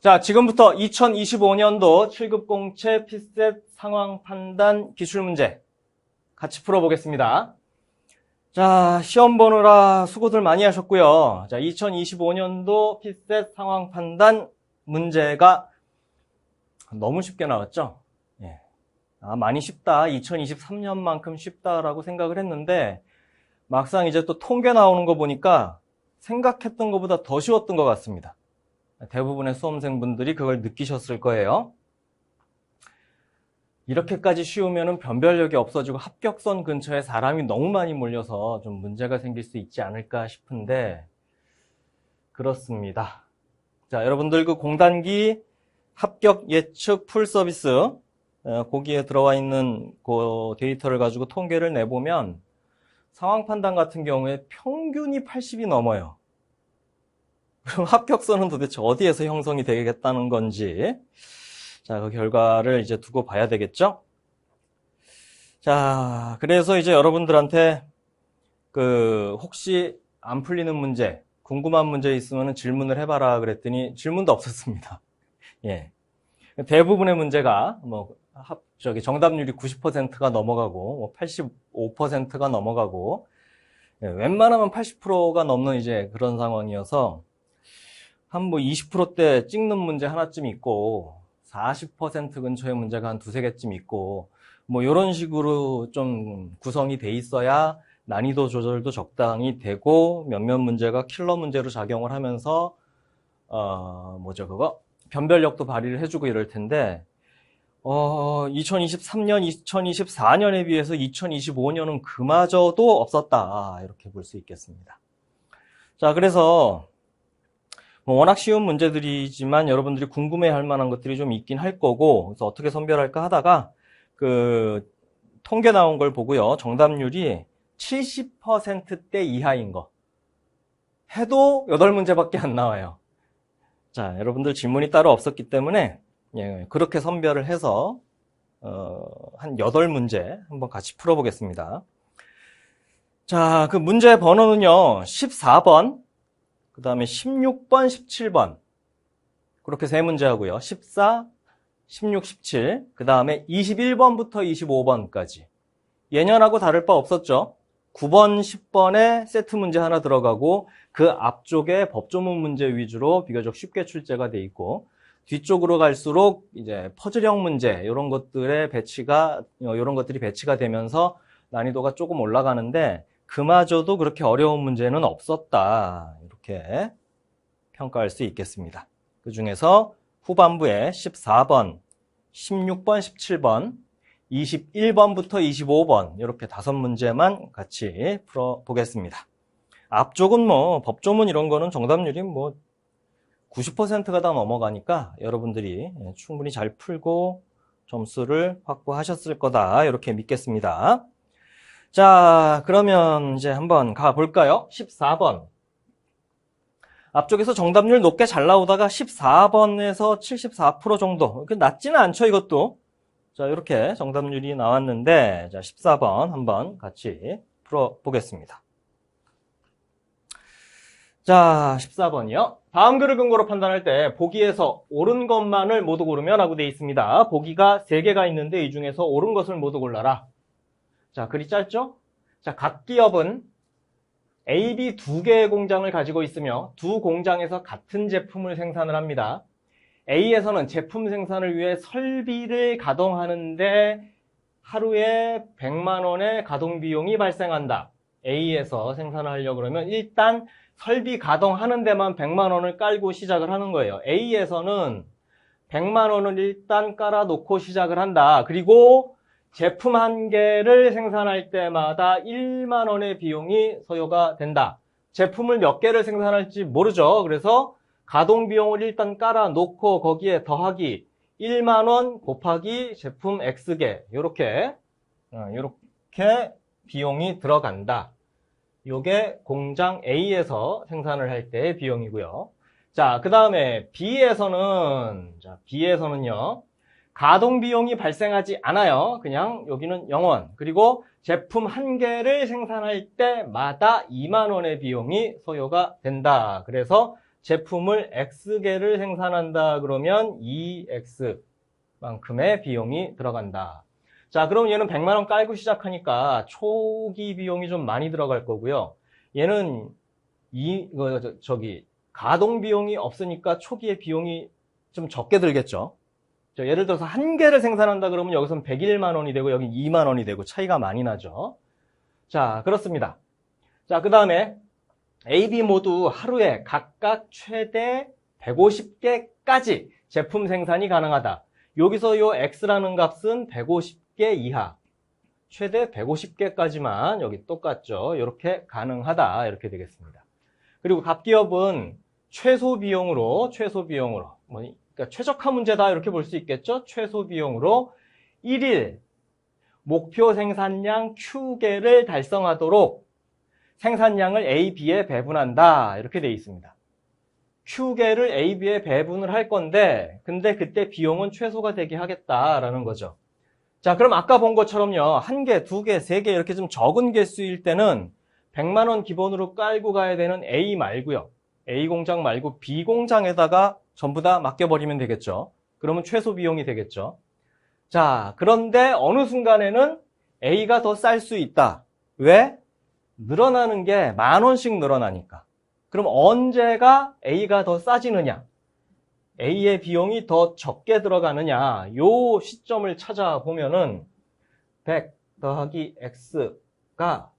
자, 지금부터 2025년도 7급 공채 피셋 상황 판단 기출 문제 같이 풀어보겠습니다. 자, 시험 보느라 수고들 많이 하셨고요. 자, 2025년도 피셋 상황 판단 문제가 너무 쉽게 나왔죠? 예. 많이 쉽다. 2023년만큼 쉽다라고 생각을 했는데 막상 이제 또 통계 나오는 거 보니까 생각했던 것보다 더 쉬웠던 것 같습니다. 대부분의 수험생분들이 그걸 느끼셨을 거예요. 이렇게까지 쉬우면 변별력이 없어지고 합격선 근처에 사람이 너무 많이 몰려서 좀 문제가 생길 수 있지 않을까 싶은데 그렇습니다. 자, 여러분들 그 공단기 합격 예측 풀 서비스 거기에 들어와 있는 그 데이터를 가지고 통계를 내보면 상황 판단 같은 경우에 평균이 80이 넘어요. 그럼 합격선은 도대체 어디에서 형성이 되겠다는 건지, 자, 그 결과를 이제 두고 봐야 되겠죠? 자, 그래서 이제 여러분들한테 혹시 안 풀리는 문제, 궁금한 문제 있으면 질문을 해봐라 그랬더니 질문도 없었습니다. 예. 대부분의 문제가 정답률이 90%가 넘어가고, 85%가 넘어가고, 예, 웬만하면 80%가 넘는 이제 그런 상황이어서 한 20%대 찍는 문제 하나쯤 있고 40% 근처의 문제가 한 두세 개쯤 있고 이런 식으로 좀 구성이 돼 있어야 난이도 조절도 적당히 되고 몇몇 문제가 킬러 문제로 작용을 하면서 변별력도 발휘를 해주고 이럴 텐데 2023년, 2024년에 비해서 2025년은 그마저도 없었다 이렇게 볼 수 있겠습니다. 자, 그래서 워낙 쉬운 문제들이지만 여러분들이 궁금해할 만한 것들이 좀 있긴 할 거고, 그래서 어떻게 선별할까 하다가 통계 나온 걸 보고요. 정답률이 70%대 이하인 거 해도 8문제밖에 안 나와요. 자, 여러분들 질문이 따로 없었기 때문에 그렇게 선별을 해서 한 8문제 한번 같이 풀어보겠습니다. 자, 그 문제 번호는요. 14번 그 다음에 16번, 17번 그렇게 세 문제 하고요. 14, 16, 17 그 다음에 21번부터 25번까지 예년하고 다를 바 없었죠. 9번, 10번에 세트 문제 하나 들어가고 그 앞쪽에 법조문 문제 위주로 비교적 쉽게 출제가 돼 있고 뒤쪽으로 갈수록 이제 퍼즐형 문제 이런 것들이 배치가 되면서 난이도가 조금 올라가는데 그마저도 그렇게 어려운 문제는 없었다. 이렇게 평가할 수 있겠습니다. 그 중에서 후반부에 14번, 16번, 17번, 21번부터 25번 이렇게 5문제만 같이 풀어보겠습니다. 앞쪽은 법조문 이런 거는 정답률이 90%가 다 넘어가니까 여러분들이 충분히 잘 풀고 점수를 확보하셨을 거다 이렇게 믿겠습니다. 자, 그러면 이제 한번 가볼까요? 14번. 앞쪽에서 정답률 높게 잘 나오다가 14번에서 74% 정도. 낮지는 않죠, 이것도. 자, 이렇게 정답률이 나왔는데, 자, 14번 한번 같이 풀어보겠습니다. 자, 14번이요. 다음 글을 근거로 판단할 때 보기에서 옳은 것만을 모두 고르면 하고 되어 있습니다. 보기가 3개가 있는데 이 중에서 옳은 것을 모두 골라라. 자, 글이 짧죠? 자, 각 기업은 A, B 2개의 공장을 가지고 있으며 두 공장에서 같은 제품을 생산을 합니다. A에서는 제품 생산을 위해 설비를 가동하는데 하루에 100만 원의 가동 비용이 발생한다. A에서 생산을 하려고 그러면 일단 설비 가동하는 데만 100만 원을 깔고 시작을 하는 거예요. A에서는 100만 원을 일단 깔아놓고 시작을 한다. 그리고 제품 한 개를 생산할 때마다 1만 원의 비용이 소요가 된다. 제품을 몇 개를 생산할지 모르죠. 그래서 가동 비용을 일단 깔아놓고 거기에 더하기 1만 원 곱하기 제품 X개 이렇게 비용이 들어간다. 이게 공장 A에서 생산을 할 때의 비용이고요. 자, 그 다음에 B에서는요. 가동 비용이 발생하지 않아요. 그냥 여기는 0원. 그리고 제품 한 개를 생산할 때마다 2만 원의 비용이 소요가 된다. 그래서 제품을 X개를 생산한다 그러면 2X만큼의 비용이 들어간다. 자, 그럼 얘는 100만 원 깔고 시작하니까 초기 비용이 좀 많이 들어갈 거고요. 얘는 가동 비용이 없으니까 초기에 비용이 좀 적게 들겠죠. 예를 들어서 한 개를 생산한다 그러면 여기서는 101만 원이 되고 여기 2만 원이 되고 차이가 많이 나죠. 자, 그렇습니다. 자, 그 다음에 A, B 모두 하루에 각각 최대 150개까지 제품 생산이 가능하다. 여기서 요 X라는 값은 150개 이하, 최대 150개까지만 여기 똑같죠. 이렇게 가능하다. 이렇게 되겠습니다. 그리고 갑기업은 최소 비용으로 그러니까 최적화 문제다 이렇게 볼 수 있겠죠. 최소 비용으로 1일 목표 생산량 Q개를 달성하도록 생산량을 A, B에 배분한다 이렇게 되어 있습니다. Q개를 A, B에 배분을 할 건데 근데 그때 비용은 최소가 되게 하겠다라는 거죠. 자, 그럼 아까 본 것처럼요. 1개, 2개, 3개 이렇게 좀 적은 개수일 때는 100만 원 기본으로 깔고 가야 되는 A 말고요. A 공장 말고 B 공장에다가 전부 다 맡겨버리면 되겠죠. 그러면 최소 비용이 되겠죠. 자, 그런데 어느 순간에는 A가 더 쌀 수 있다. 왜? 늘어나는 게 10,000원씩 늘어나니까. 그럼 언제가 A가 더 싸지느냐? A의 비용이 더 적게 들어가느냐? 요 시점을 찾아보면은 100 더하기 X가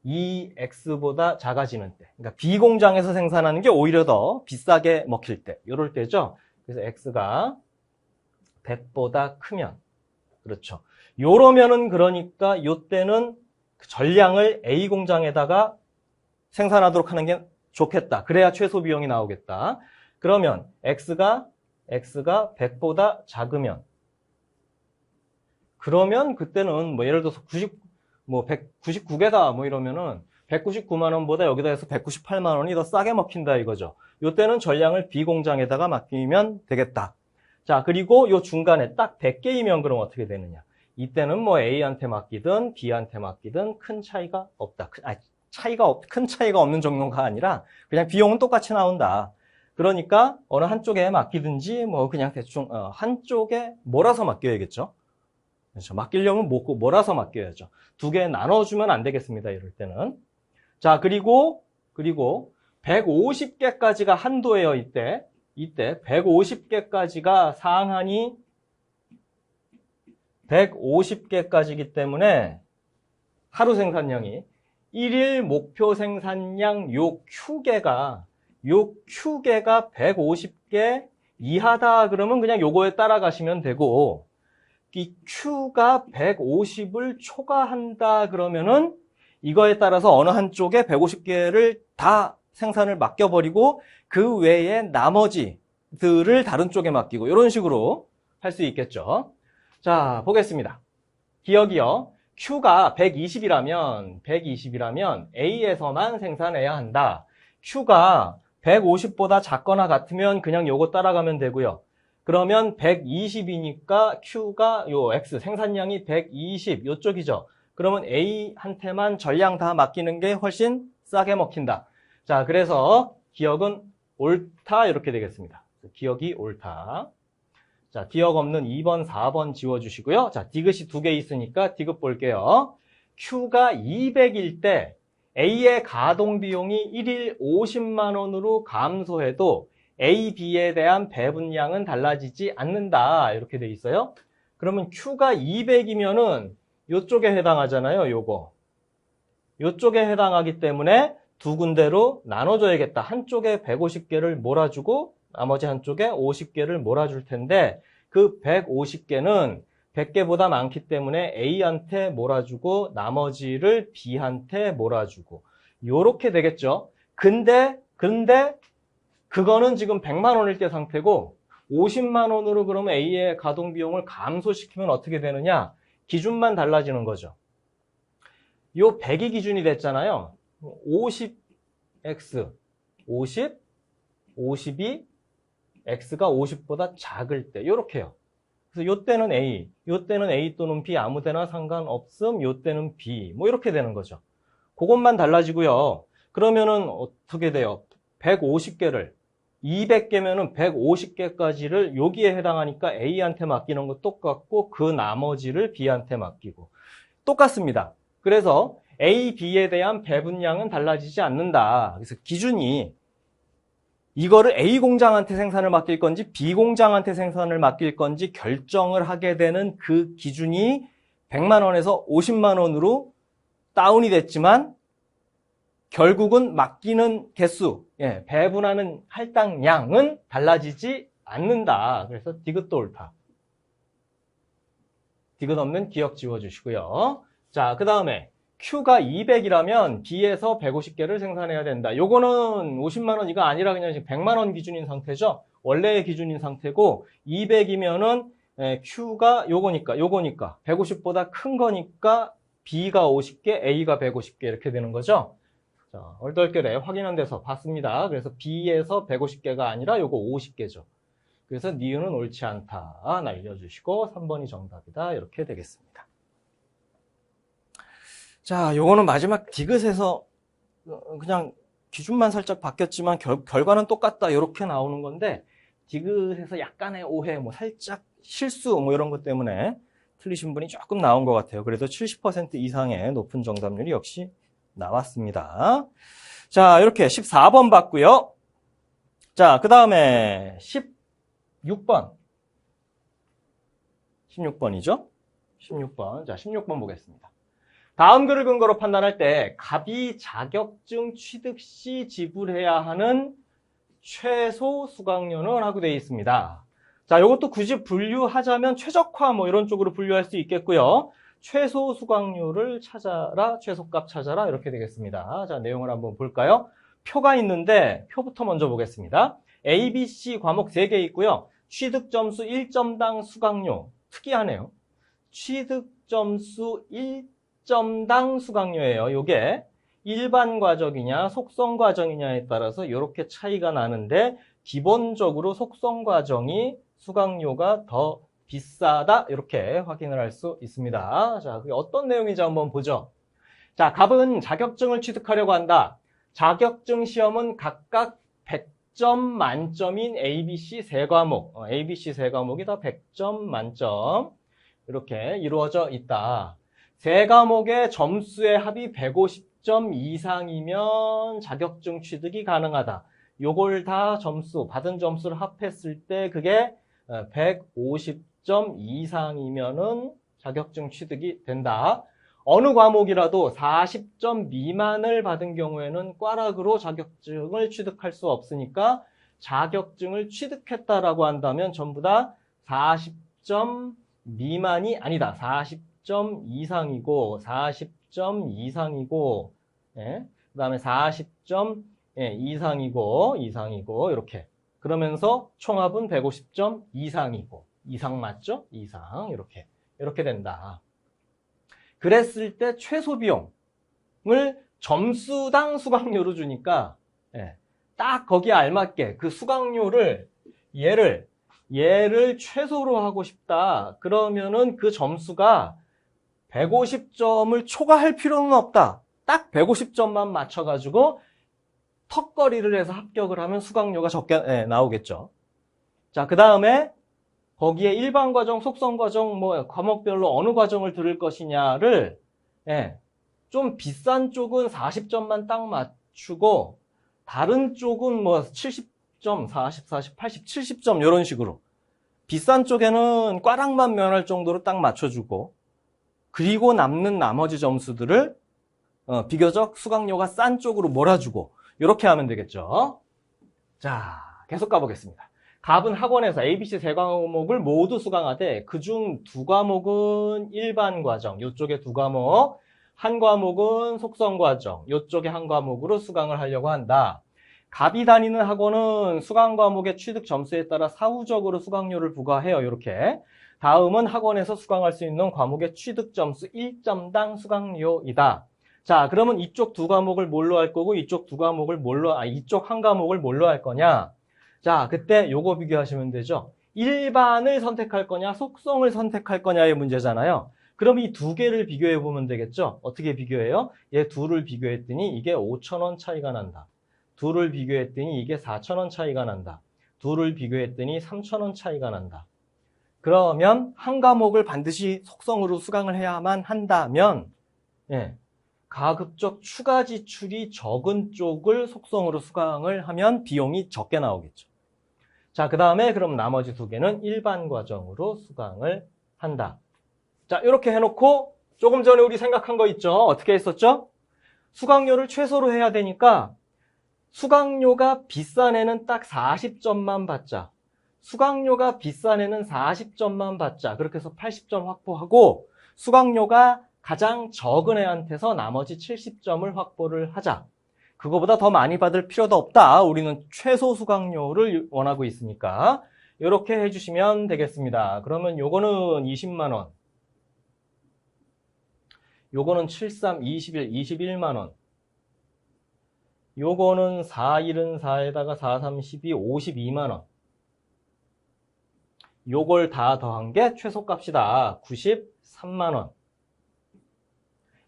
2X보다 작아지는 때. 그러니까 B 공장에서 생산하는 게 오히려 더 비싸게 먹힐 때. 요럴 때죠. 그래서 X가 100보다 크면. 그렇죠. 요러면은 그러니까 요때는 전량을 A 공장에다가 생산하도록 하는 게 좋겠다. 그래야 최소 비용이 나오겠다. 그러면 X가 100보다 작으면 그러면 그때는 뭐 예를 들어서 199개다 뭐 이러면은 199만 원보다 여기다 해서 198만 원이 더 싸게 먹힌다 이거죠. 요때는 전량을 B 공장에다가 맡기면 되겠다. 자, 그리고 요 중간에 딱 100개이면 그럼 어떻게 되느냐? 이때는 뭐 A한테 맡기든 B한테 맡기든 큰 차이가 없다. 큰 차이가 없는 정도가 아니라 그냥 비용은 똑같이 나온다. 그러니까 어느 한쪽에 맡기든지 뭐 그냥 대충 한쪽에 몰아서 맡겨야겠죠. 그렇죠. 맡기려면 몰아서 맡겨야죠. 2개 나눠주면 안 되겠습니다. 이럴 때는. 자, 그리고 150개까지가 한도예요. 이때 150개까지가 상한이 150개까지이기 때문에 하루 생산량이 1일 목표 생산량 요 Q개가 150개 이하다 그러면 그냥 요거에 따라가시면 되고 이 Q가 150을 초과한다 그러면은 이거에 따라서 어느 한쪽에 150개를 다 생산을 맡겨버리고 그 외에 나머지들을 다른 쪽에 맡기고 이런 식으로 할 수 있겠죠. 자, 보겠습니다. 기억이요. Q가 120이라면 A에서만 생산해야 한다. Q가 150보다 작거나 같으면 그냥 요거 따라가면 되고요. 그러면 120이니까 Q가 요 X 생산량이 120 요쪽이죠. 그러면 A한테만 전량 다 맡기는 게 훨씬 싸게 먹힌다. 자, 그래서 기억은 옳다 이렇게 되겠습니다. 기억이 옳다. 자, 기억 없는 2번, 4번 지워주시고요. 자, 디귿이 2개 있으니까 디귿 볼게요. Q가 200일 때 A의 가동 비용이 1일 50만 원으로 감소해도 A, B에 대한 배분량은 달라지지 않는다. 이렇게 돼 있어요. 그러면 Q가 200이면은 요쪽에 해당하잖아요. 요쪽에 해당하기 때문에 두 군데로 나눠줘야겠다. 한쪽에 150개를 몰아주고 나머지 한쪽에 50개를 몰아줄 텐데 그 150개는 100개보다 많기 때문에 A한테 몰아주고 나머지를 B한테 몰아주고 요렇게 되겠죠. 근데 그거는 지금 100만 원일 때 상태고 50만 원으로 그러면 A의 가동 비용을 감소시키면 어떻게 되느냐? 기준만 달라지는 거죠. 요 100이 기준이 됐잖아요. 50X, 50이 X가 50보다 작을 때 요렇게요. 그래서 요때는 A, 요때는 A 또는 B 아무데나 상관없음, 요때는 B 뭐 이렇게 되는 거죠. 그것만 달라지고요. 그러면은 어떻게 돼요? 150개를 200개면은 150개까지를 여기에 해당하니까 A한테 맡기는 거 똑같고 그 나머지를 B한테 맡기고 똑같습니다. 그래서 A, B에 대한 배분량은 달라지지 않는다. 그래서 기준이 이거를 A 공장한테 생산을 맡길 건지 B 공장한테 생산을 맡길 건지 결정을 하게 되는 그 기준이 100만 원에서 50만 원으로 다운이 됐지만 결국은 맡기는 개수, 배분하는 할당량은 달라지지 않는다. 그래서 디귿도 옳다. 디귿 없는 기억 지워주시고요. 자, 그 다음에 Q가 200이라면 B에서 150개를 생산해야 된다. 요거는 50만 원 이거 아니라 그냥 지금 100만 원 기준인 상태죠. 원래의 기준인 상태고 200이면은 Q가 요거니까 150보다 큰 거니까 B가 50개, A가 150개 이렇게 되는 거죠. 자, 얼떨결에 확인한 데서 봤습니다. 그래서 B에서 150개가 아니라 요거 50개죠. 그래서 니은은 옳지 않다. 날려주시고 3번이 정답이다. 이렇게 되겠습니다. 자, 요거는 마지막 디귿에서 그냥 기준만 살짝 바뀌었지만 결과는 똑같다. 이렇게 나오는 건데 디귿에서 약간의 오해, 살짝 실수 이런 것 때문에 틀리신 분이 조금 나온 것 같아요. 그래도 70% 이상의 높은 정답률이 역시 나왔습니다. 자, 이렇게 14번 봤고요. 자, 그 다음에 16번. 16번이죠? 16번. 자, 16번 보겠습니다. 다음 글을 근거로 판단할 때 갑이 자격증 취득 시 지불해야 하는 최소 수강료는 하고 되어 있습니다. 자, 이것도 굳이 분류하자면 최적화 이런 쪽으로 분류할 수 있겠고요. 최소 수강료를 찾아라, 최소값 찾아라 이렇게 되겠습니다. 자, 내용을 한번 볼까요? 표가 있는데 표부터 먼저 보겠습니다. A, B, C 과목 3개 있고요. 취득 점수 1점당 수강료. 특이하네요. 취득 점수 1점당 수강료예요. 요게 일반 과정이냐 속성 과정이냐에 따라서 이렇게 차이가 나는데 기본적으로 속성 과정이 수강료가 더 비싸다 이렇게 확인을 할 수 있습니다. 자, 그게 어떤 내용인지 한번 보죠. 자, 갑은 자격증을 취득하려고 한다. 자격증 시험은 각각 100점 만점인 A, B, C 세 과목, A, B, C 세 과목이 다 100점 만점 이렇게 이루어져 있다. 세 과목의 점수의 합이 150점 이상이면 자격증 취득이 가능하다. 요걸 다 점수, 받은 점수를 합했을 때 그게 150점 이상이면은 자격증 취득이 된다. 어느 과목이라도 40점 미만을 받은 경우에는 꽈락으로 자격증을 취득할 수 없으니까 자격증을 취득했다라고 한다면 전부 다 40점 미만이 아니다. 40점 이상이고 40점 이상이고 그 다음에 40점 이상이고 이렇게 그러면서 총합은 150점 이상이고 이상 맞죠? 이상 이렇게 된다. 그랬을 때 최소 비용을 점수당 수강료로 주니까 딱 거기에 알맞게 그 수강료를 얘를 최소로 하고 싶다. 그러면은 그 점수가 150점을 초과할 필요는 없다. 딱 150점만 맞춰가지고 턱걸이를 해서 합격을 하면 수강료가 적게 나오겠죠. 자, 그 다음에 거기에 일반 과정, 속성 과정, 과목별로 어느 과정을 들을 것이냐를 좀 비싼 쪽은 40점만 딱 맞추고 다른 쪽은 70점, 40, 80, 70점 이런 식으로 비싼 쪽에는 꽈락만 면할 정도로 딱 맞춰주고 그리고 남는 나머지 점수들을 비교적 수강료가 싼 쪽으로 몰아주고 이렇게 하면 되겠죠. 자, 계속 가보겠습니다. 갑은 학원에서 ABC 세 과목을 모두 수강하되 그중 두 과목은 일반 과정, 이쪽에 두 과목, 한 과목은 속성 과정, 이쪽에 한 과목으로 수강을 하려고 한다. 갑이 다니는 학원은 수강 과목의 취득 점수에 따라 사후적으로 수강료를 부과해요. 이렇게. 다음은 학원에서 수강할 수 있는 과목의 취득 점수 1점당 수강료이다. 자, 그러면 이쪽 두 과목을 뭘로 할 거고 이쪽 두 과목을 이쪽 한 과목을 뭘로 할 거냐? 자, 그때 요거 비교하시면 되죠. 일반을 선택할 거냐, 속성을 선택할 거냐의 문제잖아요. 그럼 이 두 개를 비교해 보면 되겠죠. 어떻게 비교해요? 얘 둘을 비교했더니 이게 5,000원 차이가 난다. 둘을 비교했더니 이게 4,000원 차이가 난다. 둘을 비교했더니 3,000원 차이가 난다. 그러면 한 과목을 반드시 속성으로 수강을 해야만 한다면 가급적 추가 지출이 적은 쪽을 속성으로 수강을 하면 비용이 적게 나오겠죠. 자, 그 다음에 그럼 나머지 두 개는 일반 과정으로 수강을 한다. 자, 이렇게 해놓고 조금 전에 우리 생각한 거 있죠? 어떻게 했었죠? 수강료를 최소로 해야 되니까 수강료가 비싼 애는 딱 40점만 받자. 수강료가 비싼 애는 40점만 받자. 그렇게 해서 80점 확보하고 수강료가 가장 적은 애한테서 나머지 70점을 확보를 하자. 그거보다 더 많이 받을 필요도 없다. 우리는 최소 수강료를 원하고 있으니까 이렇게 해주시면 되겠습니다. 그러면 요거는 20만 원, 요거는 73, 21, 21만 원, 요거는 4, 1은 4에다가 4, 3, 12, 52만 원. 요걸 다 더한 게 최소값이다. 93만 원.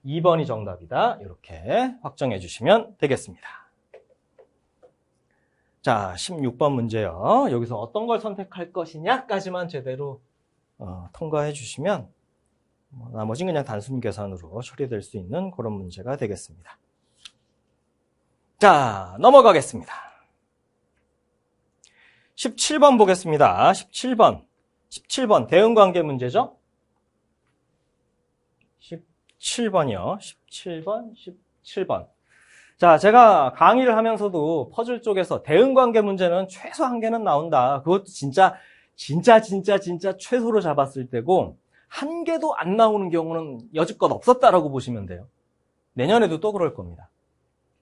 2번이 정답이다. 이렇게 확정해 주시면 되겠습니다. 자, 16번 문제요. 여기서 어떤 걸 선택할 것이냐까지만 제대로 통과해 주시면 나머지는 그냥 단순 계산으로 처리될 수 있는 그런 문제가 되겠습니다. 자, 넘어가겠습니다. 17번 보겠습니다. 17번 대응관계 문제죠. 17번이요. 17번. 자, 제가 강의를 하면서도 퍼즐 쪽에서 대응관계 문제는 최소 한 개는 나온다. 그것도 진짜 최소로 잡았을 때고 한 개도 안 나오는 경우는 여지껏 없었다라고 보시면 돼요. 내년에도 또 그럴 겁니다.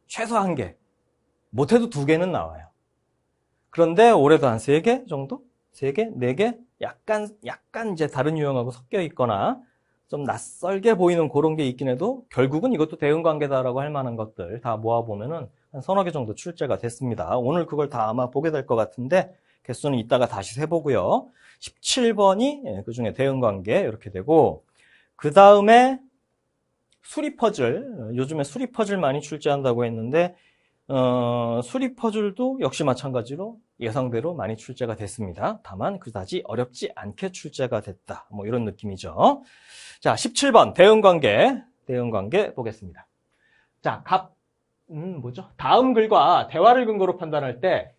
최소 한 개. 못해도 2개는 나와요. 그런데 올해도 한 3개 정도? 3개? 4개? 약간 이제 다른 유형하고 섞여 있거나 좀 낯설게 보이는 그런 게 있긴 해도 결국은 이것도 대응관계다라고 할 만한 것들 다 모아보면은 한 3-4개 정도 출제가 됐습니다. 오늘 그걸 다 아마 보게 될 것 같은데 개수는 이따가 다시 세보고요. 17번이 그 중에 대응관계 이렇게 되고 그 다음에 수리퍼즐, 요즘에 수리퍼즐 많이 출제한다고 했는데 수리퍼즐도 역시 마찬가지로 예상대로 많이 출제가 됐습니다. 다만 그다지 어렵지 않게 출제가 됐다. 뭐 이런 느낌이죠. 자, 17번 대응관계 보겠습니다. 자, 다음 글과 대화를 근거로 판단할 때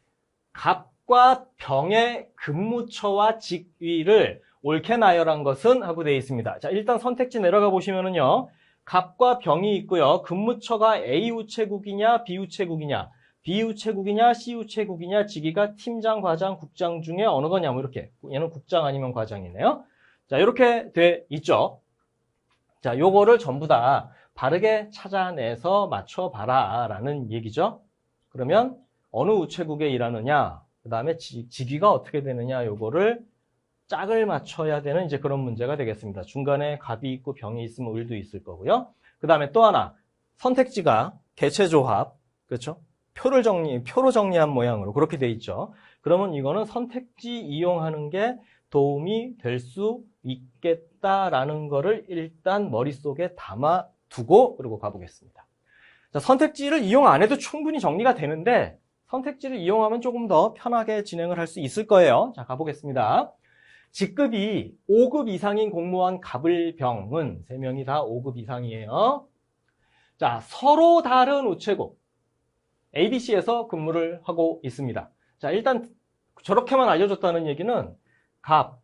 갑과 병의 근무처와 직위를 옳게 나열한 것은 하고 되어 있습니다. 자, 일단 선택지 내려가 보시면은요. 갑과 병이 있고요. 근무처가 A 우체국이냐 B 우체국이냐 B 우체국이냐 C 우체국이냐 직위가 팀장, 과장, 국장 중에 어느 거냐 뭐 이렇게. 얘는 국장 아니면 과장이네요. 자, 이렇게 돼 있죠. 자, 요거를 전부 다 바르게 찾아내서 맞춰봐라 라는 얘기죠. 그러면 어느 우체국에 일하느냐, 그 다음에 직위가 어떻게 되느냐 요거를 짝을 맞춰야 되는 이제 그런 문제가 되겠습니다. 중간에 갑이 있고 병이 있으면 을도 있을 거고요. 그 다음에 또 하나 선택지가 개체조합, 그렇죠? 표로 정리한 모양으로 그렇게 돼 있죠. 그러면 이거는 선택지 이용하는 게 도움이 될 수 있겠다라는 거를 일단 머릿속에 담아두고 그리고 가보겠습니다. 자, 선택지를 이용 안 해도 충분히 정리가 되는데 선택지를 이용하면 조금 더 편하게 진행을 할 수 있을 거예요. 자, 가보겠습니다. 직급이 5급 이상인 공무원 갑을 병은 3명이 다 5급 이상이에요. 자, 서로 다른 우체국 ABC에서 근무를 하고 있습니다. 자, 일단 저렇게만 알려줬다는 얘기는 갑,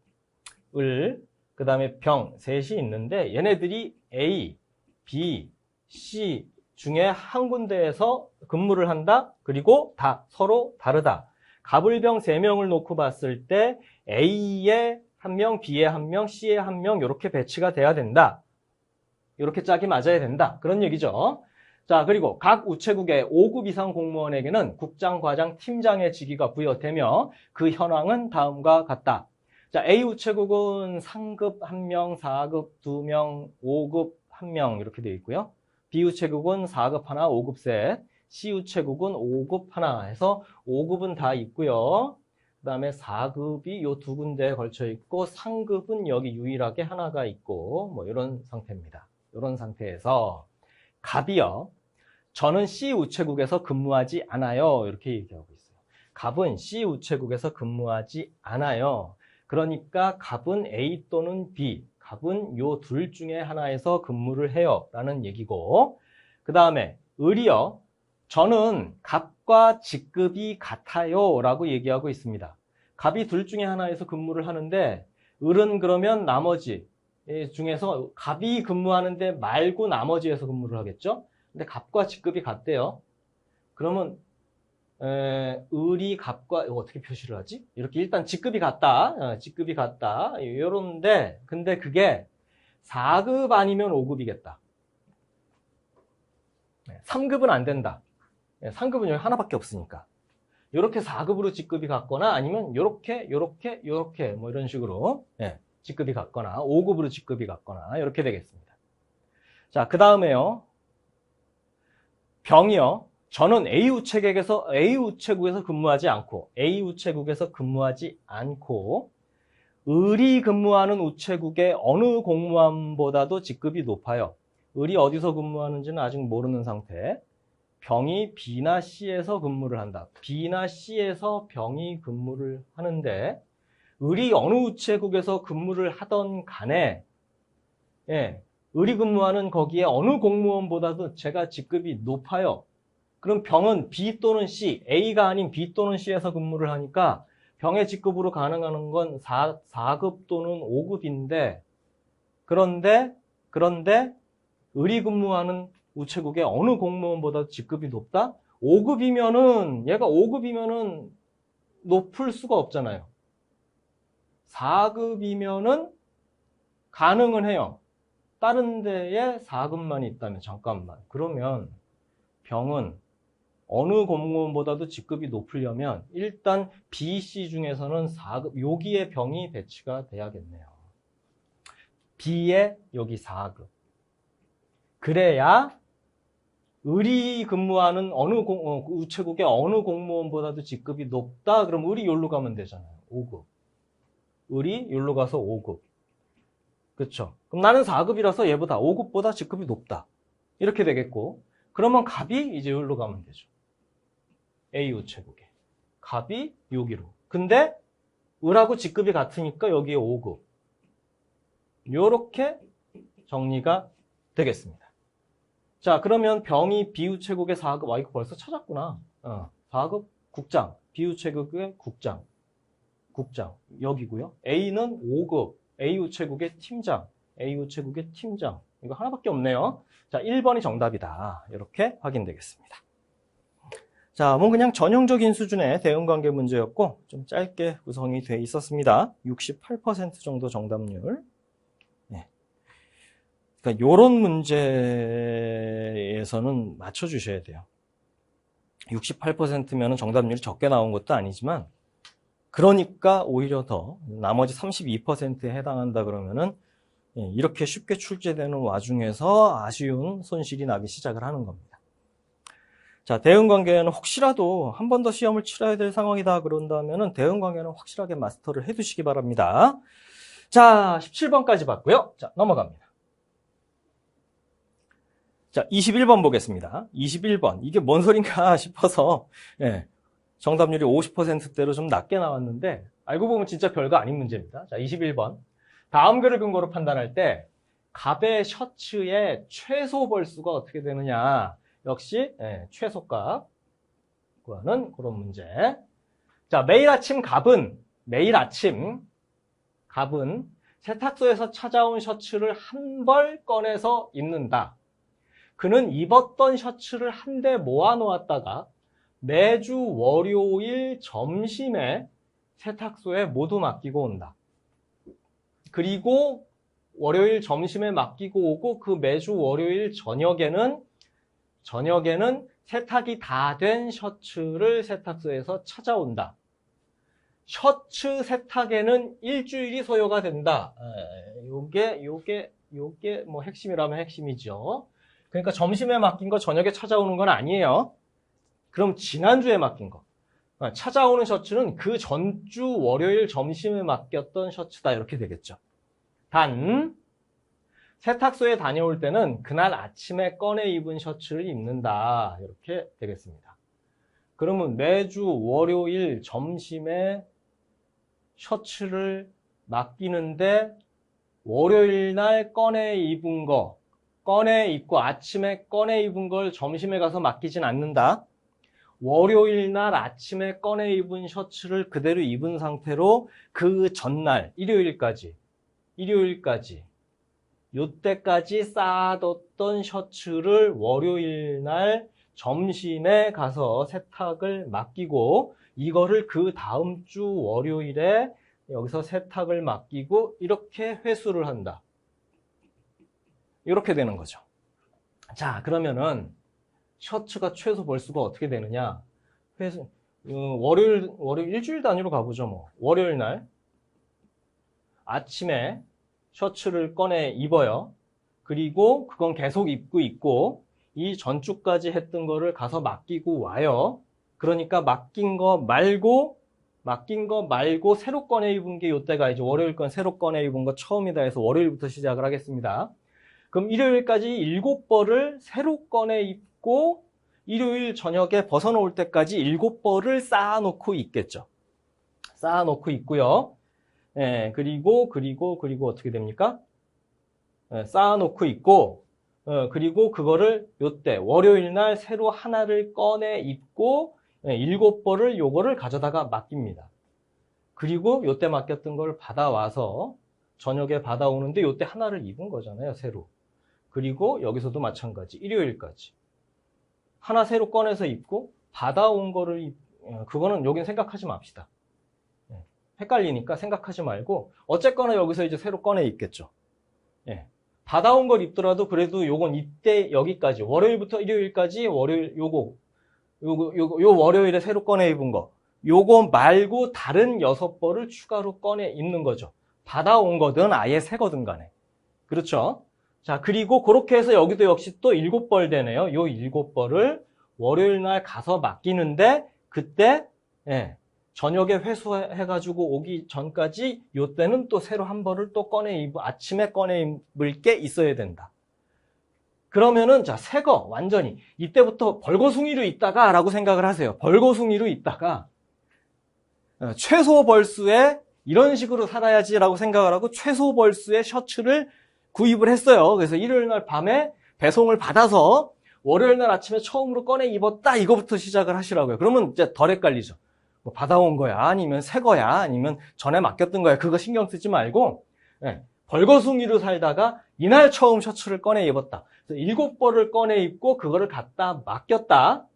을, 그 다음에 병 셋이 있는데 얘네들이 A, B, C 중에 한 군데에서 근무를 한다. 그리고 다 서로 다르다. 갑을병 3명을 놓고 봤을 때 A에 1명, B에 1명, C에 1명 이렇게 배치가 돼야 된다. 이렇게 짝이 맞아야 된다. 그런 얘기죠. 자, 그리고 각 우체국의 5급 이상 공무원에게는 국장, 과장, 팀장의 직위가 부여되며 그 현황은 다음과 같다. 자, A 우체국은 상급 1명, 4급 2명, 5급 1명 이렇게 되어 있고요. B 우체국은 4급 하나, 5급 셋, C 우체국은 5급 하나 해서 5급은 다 있고요. 그 다음에 4급이 요 2군데에 걸쳐 있고 상급은 여기 유일하게 하나가 있고 뭐 이런 상태입니다. 이런 상태에서 갑이요. 저는 C 우체국에서 근무하지 않아요. 이렇게 얘기하고 있어요. 갑은 C 우체국에서 근무하지 않아요. 그러니까 갑은 A 또는 B, 갑은 요 둘 중에 하나에서 근무를 해요. 라는 얘기고, 그 다음에 을이요. 저는 갑과 직급이 같아요. 라고 얘기하고 있습니다. 갑이 둘 중에 하나에서 근무를 하는데, 을은 그러면 나머지 중에서 갑이 근무하는데 말고 나머지에서 근무를 하겠죠? 근데 갑과 직급이 같대요. 그러면 을이 갑과 이거 어떻게 표시를 하지? 이렇게 일단 직급이 같다. 직급이 같다. 요런데 근데 그게 4급 아니면 5급이겠다. 3급은 안 된다. 3급은 여기 하나밖에 없으니까. 요렇게 4급으로 직급이 같거나 아니면 요렇게 뭐 이런 식으로 직급이 같거나 5급으로 직급이 같거나 이렇게 되겠습니다. 자, 그 다음에요. 병이요. 저는 A 우체국에서 근무하지 않고 을이 근무하는 우체국의 어느 공무원보다도 직급이 높아요. 을이 어디서 근무하는지는 아직 모르는 상태. 병이 B나 C에서 근무를 한다. B나 C에서 병이 근무를 하는데 을이 어느 우체국에서 근무를 하던 간에 을이 근무하는 거기에 어느 공무원보다도 제가 직급이 높아요. 그럼 병은 B 또는 C, A가 아닌 B 또는 C에서 근무를 하니까 병의 직급으로 가능한 건 4급 또는 5급인데 그런데 을이 근무하는 우체국의 어느 공무원보다 직급이 높다? 5급이면은 얘가 5급이면은 높을 수가 없잖아요. 4급이면은 가능은 해요. 다른 데에 4급만 있다면 잠깐만. 그러면 병은 어느 공무원보다도 직급이 높으려면 일단 B, C 중에서는 4급, 여기에 병이 배치가 돼야겠네요. B에 여기 4급. 그래야 을이 근무하는 우체국의 어느 공무원보다도 직급이 높다. 그럼 을이 여기로 가면 되잖아요. 5급. 을이 여기로 가서 5급. 그렇죠? 그럼 나는 4급이라서 얘보다 5급보다 직급이 높다. 이렇게 되겠고 그러면 갑이 이제 여기로 가면 되죠. A 우체국에. 갑이 여기로. 근데 을하고 직급이 같으니까 여기에 5급. 요렇게 정리가 되겠습니다. 자, 그러면 병이 B 우체국의 4급, 이거 벌써 찾았구나. 4급 국장, B 우체국의 국장, 여기고요. A는 5급, A 우체국의 팀장. 이거 하나밖에 없네요. 자, 1번이 정답이다. 이렇게 확인되겠습니다. 자, 뭐 그냥 전형적인 수준의 대응관계 문제였고 좀 짧게 구성이 돼 있었습니다. 68% 정도 정답률. 그러니까 요런 문제에서는 맞춰주셔야 돼요. 68%면 정답률이 적게 나온 것도 아니지만 그러니까 오히려 더 나머지 32%에 해당한다 그러면은 이렇게 쉽게 출제되는 와중에서 아쉬운 손실이 나기 시작을 하는 겁니다. 자, 대응관계는 혹시라도 한 번 더 시험을 치러야 될 상황이다 그런다면은 대응관계는 확실하게 마스터를 해두시기 바랍니다. 자, 17번까지 봤고요. 자, 넘어갑니다. 자, 21번 보겠습니다. 21번. 이게 뭔 소린가 싶어서, 정답률이 50%대로 좀 낮게 나왔는데, 알고 보면 진짜 별거 아닌 문제입니다. 자, 21번. 다음 글을 근거로 판단할 때, 갑의 셔츠의 최소 벌수가 어떻게 되느냐. 역시, 최소값 구하는 그런 문제. 자, 매일 아침 갑은 세탁소에서 찾아온 셔츠를 한 벌 꺼내서 입는다. 그는 입었던 셔츠를 한데 모아놓았다가 매주 월요일 점심에 세탁소에 모두 맡기고 온다. 그리고 월요일 점심에 맡기고 오고 그 매주 월요일 저녁에는 세탁이 다 된 셔츠를 세탁소에서 찾아온다. 셔츠 세탁에는 일주일이 소요가 된다. 요게 뭐 핵심이라면 핵심이죠. 그러니까 점심에 맡긴 거 저녁에 찾아오는 건 아니에요. 그럼 지난주에 맡긴 거. 찾아오는 셔츠는 그 전주 월요일 점심에 맡겼던 셔츠다. 이렇게 되겠죠. 단, 세탁소에 다녀올 때는 그날 아침에 꺼내 입은 셔츠를 입는다. 이렇게 되겠습니다. 그러면 매주 월요일 점심에 셔츠를 맡기는데 월요일 날 꺼내 입고 아침에 꺼내 입은 걸 점심에 가서 맡기진 않는다. 월요일 날 아침에 꺼내 입은 셔츠를 그대로 입은 상태로 그 전날 일요일까지 요때까지 쌓아뒀던 셔츠를 월요일 날 점심에 가서 세탁을 맡기고 이거를 그 다음 주 월요일에 여기서 세탁을 맡기고 이렇게 회수를 한다. 이렇게 되는 거죠. 자, 그러면은 셔츠가 최소 벌수가 어떻게 되느냐? 월요일 일주일 단위로 가보죠, 뭐. 월요일 날 아침에 셔츠를 꺼내 입어요. 그리고 그건 계속 입고 있고 이 전주까지 했던 거를 가서 맡기고 와요. 그러니까 맡긴 거 말고 새로 꺼내 입은 게 요때가 이제 월요일 건 새로 꺼내 입은 거 처음이다 해서 월요일부터 시작을 하겠습니다. 그럼 일요일까지 7벌을 새로 꺼내 입고 일요일 저녁에 벗어놓을 때까지 7벌을 쌓아놓고 있겠죠. 쌓아놓고 있고요. 예, 그리고 어떻게 됩니까? 예, 쌓아놓고 있고, 그리고 그거를 요때 월요일 날 새로 하나를 꺼내 입고 7벌을 요거를 가져다가 맡깁니다. 그리고 요때 맡겼던 걸 받아와서 저녁에 받아오는데 요때 하나를 입은 거잖아요, 새로. 그리고 여기서도 마찬가지, 일요일까지. 하나 새로 꺼내서 입고 받아온 거를 그거는 여긴 생각하지 맙시다. 헷갈리니까 생각하지 말고 어쨌거나 여기서 이제 새로 꺼내 입겠죠. 받아온 걸 입더라도 그래도 요건 이때 여기까지 월요일부터 일요일까지 요 월요일에 새로 꺼내 입은 거 요거 말고 다른 6벌을 추가로 꺼내 입는 거죠. 받아온 거든 아예 새거든 간에. 그렇죠? 자, 그리고 그렇게 해서 여기도 역시 또 7벌 되네요. 요 7벌을 월요일 날 가서 맡기는데 그때 저녁에 회수해가지고 오기 전까지 요때는 또 새로 한 벌을 또 아침에 꺼내 입을 게 있어야 된다. 그러면은 자, 새거 완전히 이때부터 벌거숭이로 있다가 라고 생각을 하세요. 벌거숭이로 있다가 최소 벌수에 이런 식으로 살아야지라고 생각을 하고 최소 벌수의 셔츠를 구입을 했어요. 그래서 일요일 날 밤에 배송을 받아서 월요일 날 아침에 처음으로 꺼내 입었다. 이거부터 시작을 하시라고요. 그러면 이제 덜 헷갈리죠. 뭐 받아온 거야, 아니면 새 거야, 아니면 전에 맡겼던 거야. 그거 신경 쓰지 말고 벌거숭이로 살다가 이날 처음 셔츠를 꺼내 입었다. 그래서 7벌을 꺼내 입고 그거를 갖다 맡겼다.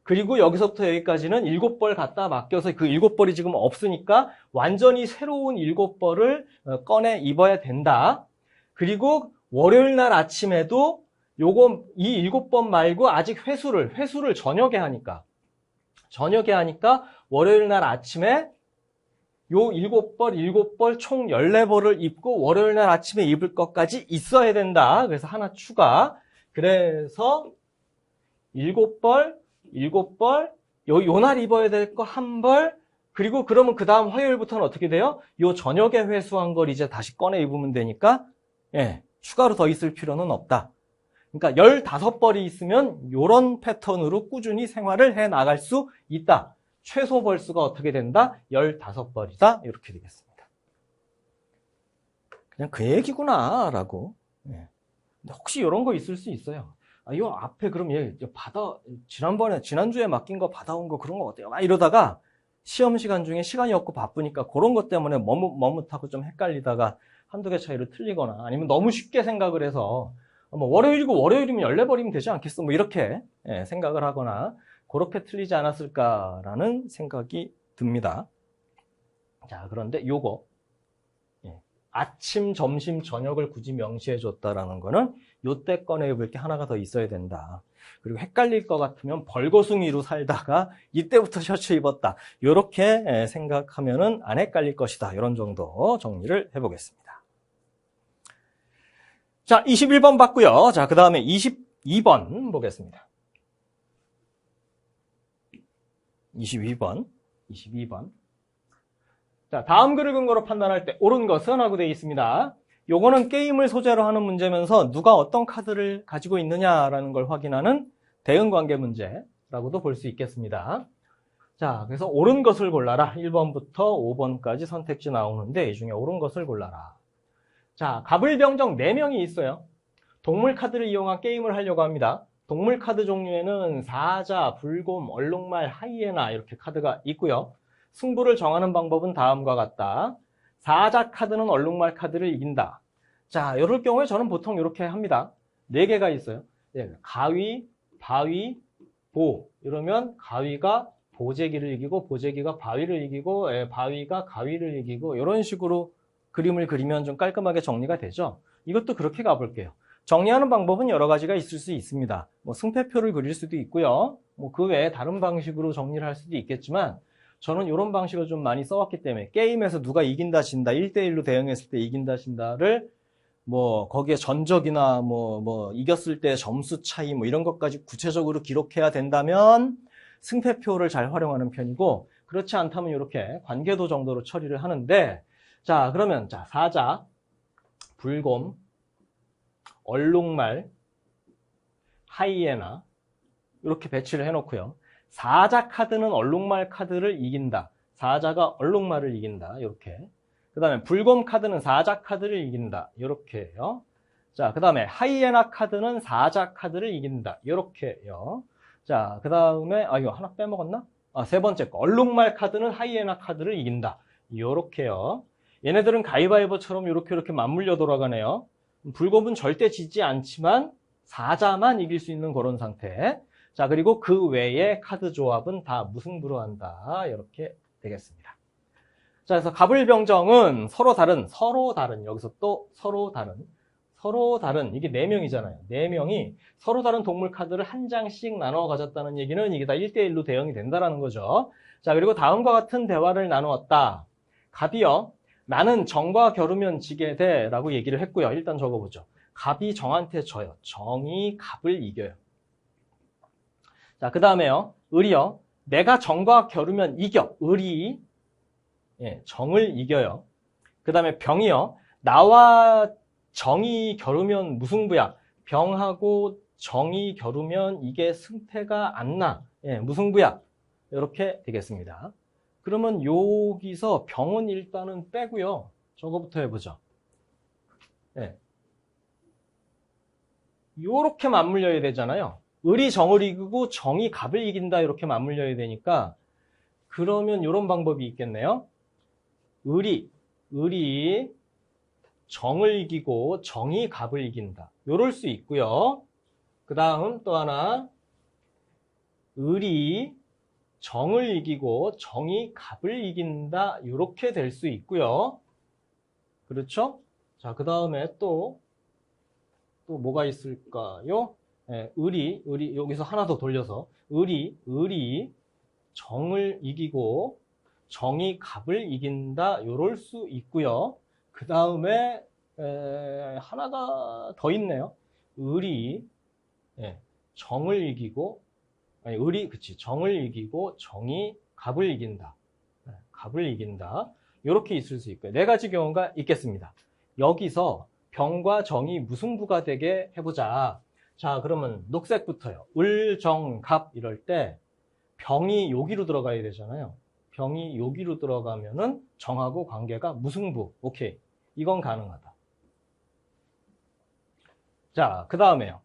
그리고 여기서부터 여기까지는 7벌 갖다 맡겨서 그 7벌이 지금 없으니까 완전히 새로운 7벌을 꺼내 입어야 된다. 그리고 월요일 날 아침에도 이 7번 말고 아직 회수를 저녁에 하니까 월요일 날 아침에 요 7벌 총 14벌을 입고 월요일 날 아침에 입을 것까지 있어야 된다. 그래서 하나 추가. 그래서 7벌, 요 날 입어야 될 거 1벌, 그리고 그러면 그 다음 화요일부터는 어떻게 돼요? 요 저녁에 회수한 걸 이제 다시 꺼내 입으면 되니까, 추가로 더 있을 필요는 없다. 그러니까 15벌이 있으면 요런 패턴으로 꾸준히 생활을 해 나갈 수 있다. 최소 벌수가 어떻게 된다? 15벌이다. 이렇게 되겠습니다. 그냥 그 얘기구나 라고. 근데 혹시 이런 거 있을 수 있어요. 요 앞에 그럼 지난주에 맡긴 거 받아온 거 그런 거 어때요? 막 이러다가 시험 시간 중에 시간이 없고 바쁘니까 그런 것 때문에 머뭇하고 좀 헷갈리다가 한두 개 차이로 틀리거나 아니면 너무 쉽게 생각을 해서 뭐 월요일이면 14벌이면 되지 않겠어? 뭐 이렇게 생각을 하거나 그렇게 틀리지 않았을까라는 생각이 듭니다. 자, 그런데 요거 아침, 점심, 저녁을 굳이 명시해 줬다라는 거는 요때 꺼내 입을 게 하나가 더 있어야 된다. 그리고 헷갈릴 것 같으면 벌거숭이로 살다가 이때부터 셔츠 입었다. 요렇게 생각하면은 안 헷갈릴 것이다. 이런 정도 정리를 해보겠습니다. 자, 21번 봤고요. 자, 그 다음에 22번 보겠습니다. 22번. 자, 다음 글을 근거로 판단할 때 옳은 것은 하고 되어 있습니다. 요거는 게임을 소재로 하는 문제면서 누가 어떤 카드를 가지고 있느냐라는 걸 확인하는 대응관계 문제라고도 볼 수 있겠습니다. 자, 그래서 옳은 것을 골라라. 1번부터 5번까지 선택지 나오는데 이 중에 옳은 것을 골라라. 자, 갑을병정 4명이 있어요. 동물 카드를 이용한 게임을 하려고 합니다. 동물 카드 종류에는 사자, 불곰, 얼룩말, 하이에나 이렇게 카드가 있고요. 승부를 정하는 방법은 다음과 같다. 사자 카드는 얼룩말 카드를 이긴다. 자, 이럴 경우에 저는 보통 이렇게 합니다. 4개가 있어요. 가위, 바위, 보. 이러면 가위가 보재기를 이기고 보재기가 바위를 이기고 바위가 가위를 이기고 이런 식으로 그림을 그리면 좀 깔끔하게 정리가 되죠. 이것도 그렇게 가볼게요. 정리하는 방법은 여러 가지가 있을 수 있습니다. 뭐 승패표를 그릴 수도 있고요. 뭐 그 외에 다른 방식으로 정리를 할 수도 있겠지만 저는 이런 방식을 좀 많이 써왔기 때문에 게임에서 누가 이긴다 진다 1대1로 대응했을 때 이긴다 진다를 뭐 거기에 전적이나 뭐 이겼을 때 점수 차이 뭐 이런 것까지 구체적으로 기록해야 된다면 승패표를 잘 활용하는 편이고 그렇지 않다면 이렇게 관계도 정도로 처리를 하는데 자 그러면 자 사자, 불곰, 얼룩말, 하이에나 이렇게 배치를 해놓고요. 사자 카드는 얼룩말 카드를 이긴다. 사자가 얼룩말을 이긴다. 이렇게. 그 다음에 불곰 카드는 사자 카드를 이긴다. 이렇게요. 자, 그 다음에 하이에나 카드는 사자 카드를 이긴다. 이렇게요. 자, 그 다음에 이거 하나 빼먹었나? 세 번째 거. 얼룩말 카드는 하이에나 카드를 이긴다. 이렇게요. 얘네들은 가위바위보처럼 이렇게 맞물려 돌아가네요. 불곰은 절대 지지 않지만 사자만 이길 수 있는 그런 상태. 자, 그리고 그 외의 카드 조합은 다 무승부로 한다. 이렇게 되겠습니다. 자, 그래서 갑을병정은 서로 다른, 여기서 또 서로 다른, 이게 4명이잖아요. 4명이 서로 다른 동물 카드를 한 장씩 나눠 가졌다는 얘기는 이게 다 1대1로 대응이 된다는 거죠. 자, 그리고 다음과 같은 대화를 나누었다. 갑이요. 나는 정과 겨루면 지게 돼 라고 얘기를 했고요. 일단 적어보죠. 갑이 정한테 져요. 정이 갑을 이겨요. 자, 그 다음에요. 을이요. 내가 정과 겨루면 이겨. 을이 정을 이겨요. 그 다음에 병이요. 나와 정이 겨루면 무승부야. 병하고 정이 겨루면 이게 승패가 안 나. 무승부야. 이렇게 되겠습니다. 그러면 여기서 병은 일단은 빼고요. 저거부터 해보죠. 요렇게 맞물려야 되잖아요. 을이 정을 이기고 정이 갑을 이긴다 이렇게 맞물려야 되니까 그러면 이런 방법이 있겠네요. 을이 정을 이기고 정이 갑을 이긴다. 요럴 수 있고요. 그 다음 또 하나 을이 정을 이기고 정이 갑을 이긴다. 이렇게 될 수 있고요. 그렇죠? 자, 그 다음에 또 뭐가 있을까요? 을이 여기서 하나 더 돌려서 을이 정을 이기고 정이 갑을 이긴다. 요럴 수 있고요. 그 다음에 하나가 더 있네요. 을이 정을 이기고 정을 이기고 정이 갑을 이긴다. 갑을 이긴다. 이렇게 있을 수 있고요. 4가지 경우가 있겠습니다. 여기서 병과 정이 무승부가 되게 해보자. 자, 그러면 녹색부터요. 을, 정, 갑 이럴 때 병이 여기로 들어가야 되잖아요. 병이 여기로 들어가면은 정하고 관계가 무승부. 오케이. 이건 가능하다. 자, 그 다음에요.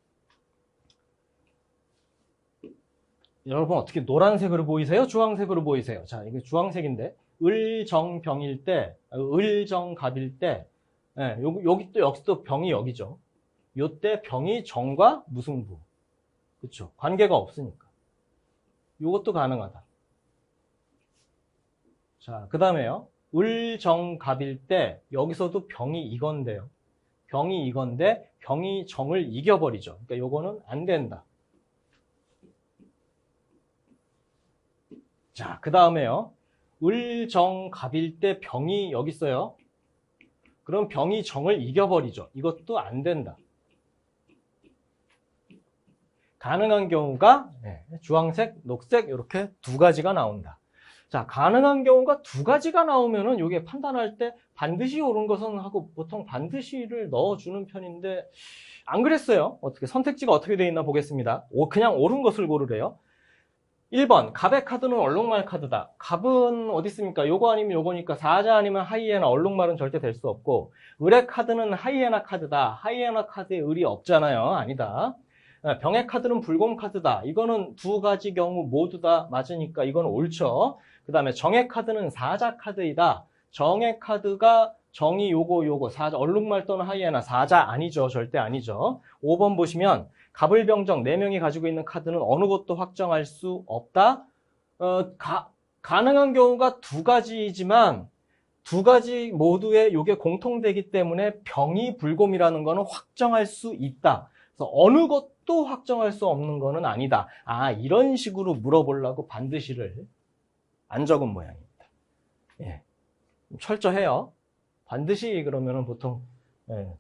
여러분 어떻게 노란색으로 보이세요? 주황색으로 보이세요? 자, 이게 주황색인데 을정병일 때, 을정갑일 때 여기도 병이 여기죠. 요때 병이 정과 무승부. 그렇죠? 관계가 없으니까. 요것도 가능하다. 자, 그 다음에요. 을정갑일 때 여기서도 병이 이건데요. 병이 이건데 병이 정을 이겨버리죠. 그러니까 요거는 안 된다. 자, 그 다음에요. 을정갑일 때 병이 여기 있어요. 그럼 병이 정을 이겨버리죠. 이것도 안 된다. 가능한 경우가 주황색, 녹색 이렇게 2가지가 나온다. 자, 가능한 경우가 두 가지가 나오면은 이게 판단할 때 반드시 옳은 것은 하고 보통 반드시를 넣어주는 편인데 안 그랬어요. 어떻게 선택지가 어떻게 되어 있나 보겠습니다. 그냥 옳은 것을 고르래요. 1번 갑의 카드는 얼룩말 카드다. 갑은 어디 있습니까? 요거 아니면 요거니까 사자 아니면 하이에나, 얼룩말은 절대 될 수 없고, 을의 카드는 하이에나 카드다. 하이에나 카드에 을이 없잖아요. 아니다. 병의 카드는 불곰 카드다. 이거는 두 가지 경우 모두 다 맞으니까 이건 옳죠. 그 다음에 정의 카드는 사자 카드이다. 정의 카드가 정이 요거 사자, 얼룩말 또는 하이에나, 사자 아니죠. 절대 아니죠. 5번 보시면 갑을병정 4명이 가지고 있는 카드는 어느 것도 확정할 수 없다. 가능한 경우가 두 가지이지만 두 가지 모두에 이게 공통되기 때문에 병이 불곰이라는 거는 확정할 수 있다. 그래서 어느 것도 확정할 수 없는 거는 아니다. 이런 식으로 물어보려고 반드시를 안 적은 모양입니다. 예, 철저해요. 반드시 그러면은 보통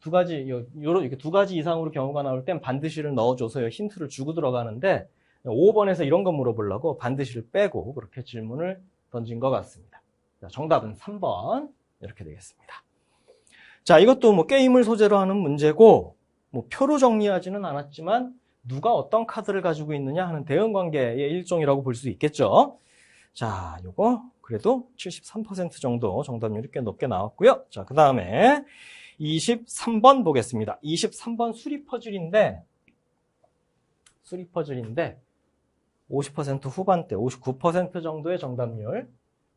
두 가지, 이렇게 두 가지 이상으로 경우가 나올 땐 반드시를 넣어줘서 힌트를 주고 들어가는데 5번에서 이런 거 물어보려고 반드시를 빼고 그렇게 질문을 던진 것 같습니다. 자, 정답은 3번 이렇게 되겠습니다. 자, 이것도 뭐 게임을 소재로 하는 문제고 뭐 표로 정리하지는 않았지만 누가 어떤 카드를 가지고 있느냐 하는 대응관계의 일종이라고 볼 수 있겠죠. 자, 요거 그래도 73% 정도 정답률이 꽤 높게 나왔고요. 자, 그 다음에 23번 보겠습니다. 23번 수리퍼즐인데 50% 후반대, 59% 정도의 정답률.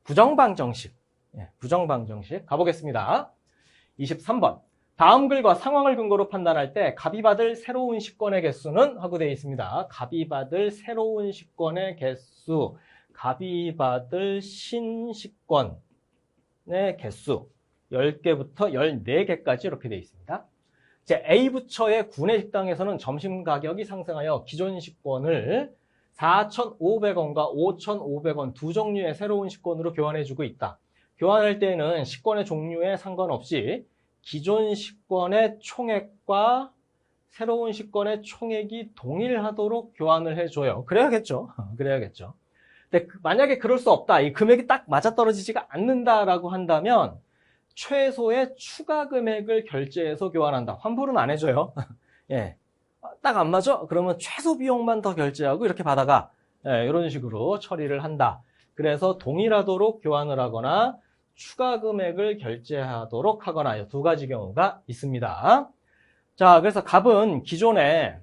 부정방정식. 부정방정식. 가보겠습니다. 23번. 다음 글과 상황을 근거로 판단할 때 갑이 받을 새로운 식권의 개수는? 하고 되어 있습니다. 갑이 받을 새로운 식권의 개수. 갑이 받을 신식권의 개수. 10개부터 14개까지 이렇게 되어 있습니다. 이제 A 부처의 구내식당에서는 점심 가격이 상승하여 기존 식권을 4,500원과 5,500원 두 종류의 새로운 식권으로 교환해주고 있다. 교환할 때는 식권의 종류에 상관없이 기존 식권의 총액과 새로운 식권의 총액이 동일하도록 교환을 해줘요. 그래야겠죠. 그래야겠죠. 근데 만약에 그럴 수 없다. 이 금액이 딱 맞아떨어지지가 않는다라고 한다면 최소의 추가 금액을 결제해서 교환한다. 환불은 안 해줘요. 예, 딱 안 맞아? 그러면 최소 비용만 더 결제하고 이렇게 받아가. 이런 식으로 처리를 한다. 그래서 동일하도록 교환을 하거나 추가 금액을 결제하도록 하거나 이 두 가지 경우가 있습니다. 자, 그래서 갑은 기존에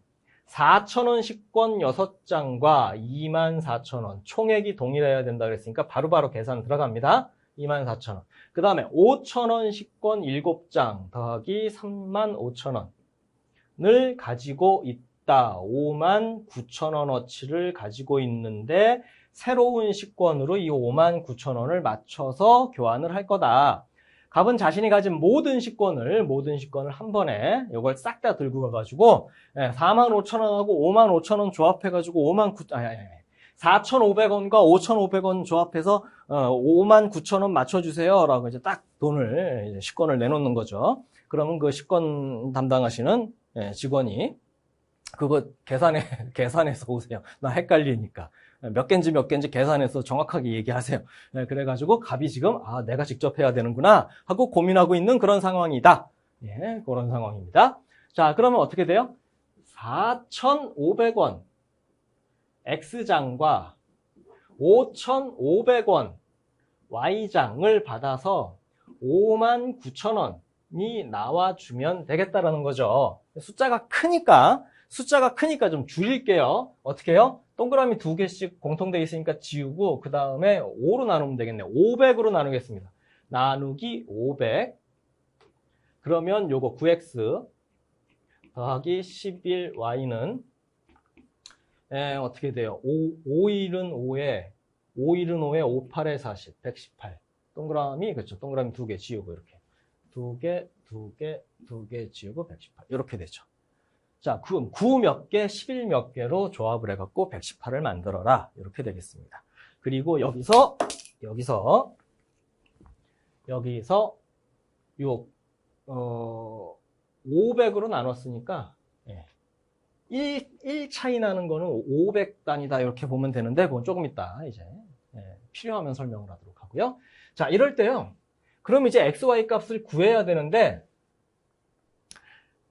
4,000원 식권 6장과 24,000원 총액이 동일해야 된다 그랬으니까 바로바로 계산 들어갑니다. 24,000원. 그 다음에 5,000원 식권 7장 더하기 35,000원을 가지고 있다. 59,000원어치를 가지고 있는데 새로운 식권으로 이 59,000원을 맞춰서 교환을 할 거다. 갑은 자신이 가진 모든 식권을 한 번에 이걸 싹 다 들고 가가지고 45,000원하고 55,000원 조합해가지고 4,500원과 5,500원 조합해서 59,000원 맞춰주세요 라고 이제 딱 돈을 이제 식권을 내놓는 거죠. 그러면 그 식권 담당하시는 직원이 그거 계산해서 오세요. 나 헷갈리니까. 몇 개인지 계산해서 정확하게 얘기하세요. 그래가지고 갑이 지금 내가 직접 해야 되는구나 하고 고민하고 있는 그런 상황이다. 그런 상황입니다. 자, 그러면 어떻게 돼요? 4,500원 X장과 5,500원 Y장을 받아서 59,000원이 나와주면 되겠다라는 거죠. 숫자가 크니까 좀 줄일게요. 어떻게 해요? 동그라미 2개씩 공통되어 있으니까 지우고 그 다음에 5로 나누면 되겠네요. 500으로 나누겠습니다. 나누기 500. 그러면 요거 9x 더하기 11y는 어떻게 돼요? 5일은 5에 58에 40, 118. 동그라미, 그렇죠. 동그라미 2개 지우고 이렇게. 2개 지우고 118. 이렇게 되죠. 자, 9 몇 개, 11 몇 개로 조합을 해갖고 118을 만들어라. 이렇게 되겠습니다. 그리고 여기서 500으로 나눴으니까 1 차이 나는 거는 500단위다 이렇게 보면 되는데 그건 조금 있다 이제 필요하면 설명을 하도록 하고요. 자, 이럴 때요. 그럼 이제 XY 값을 구해야 되는데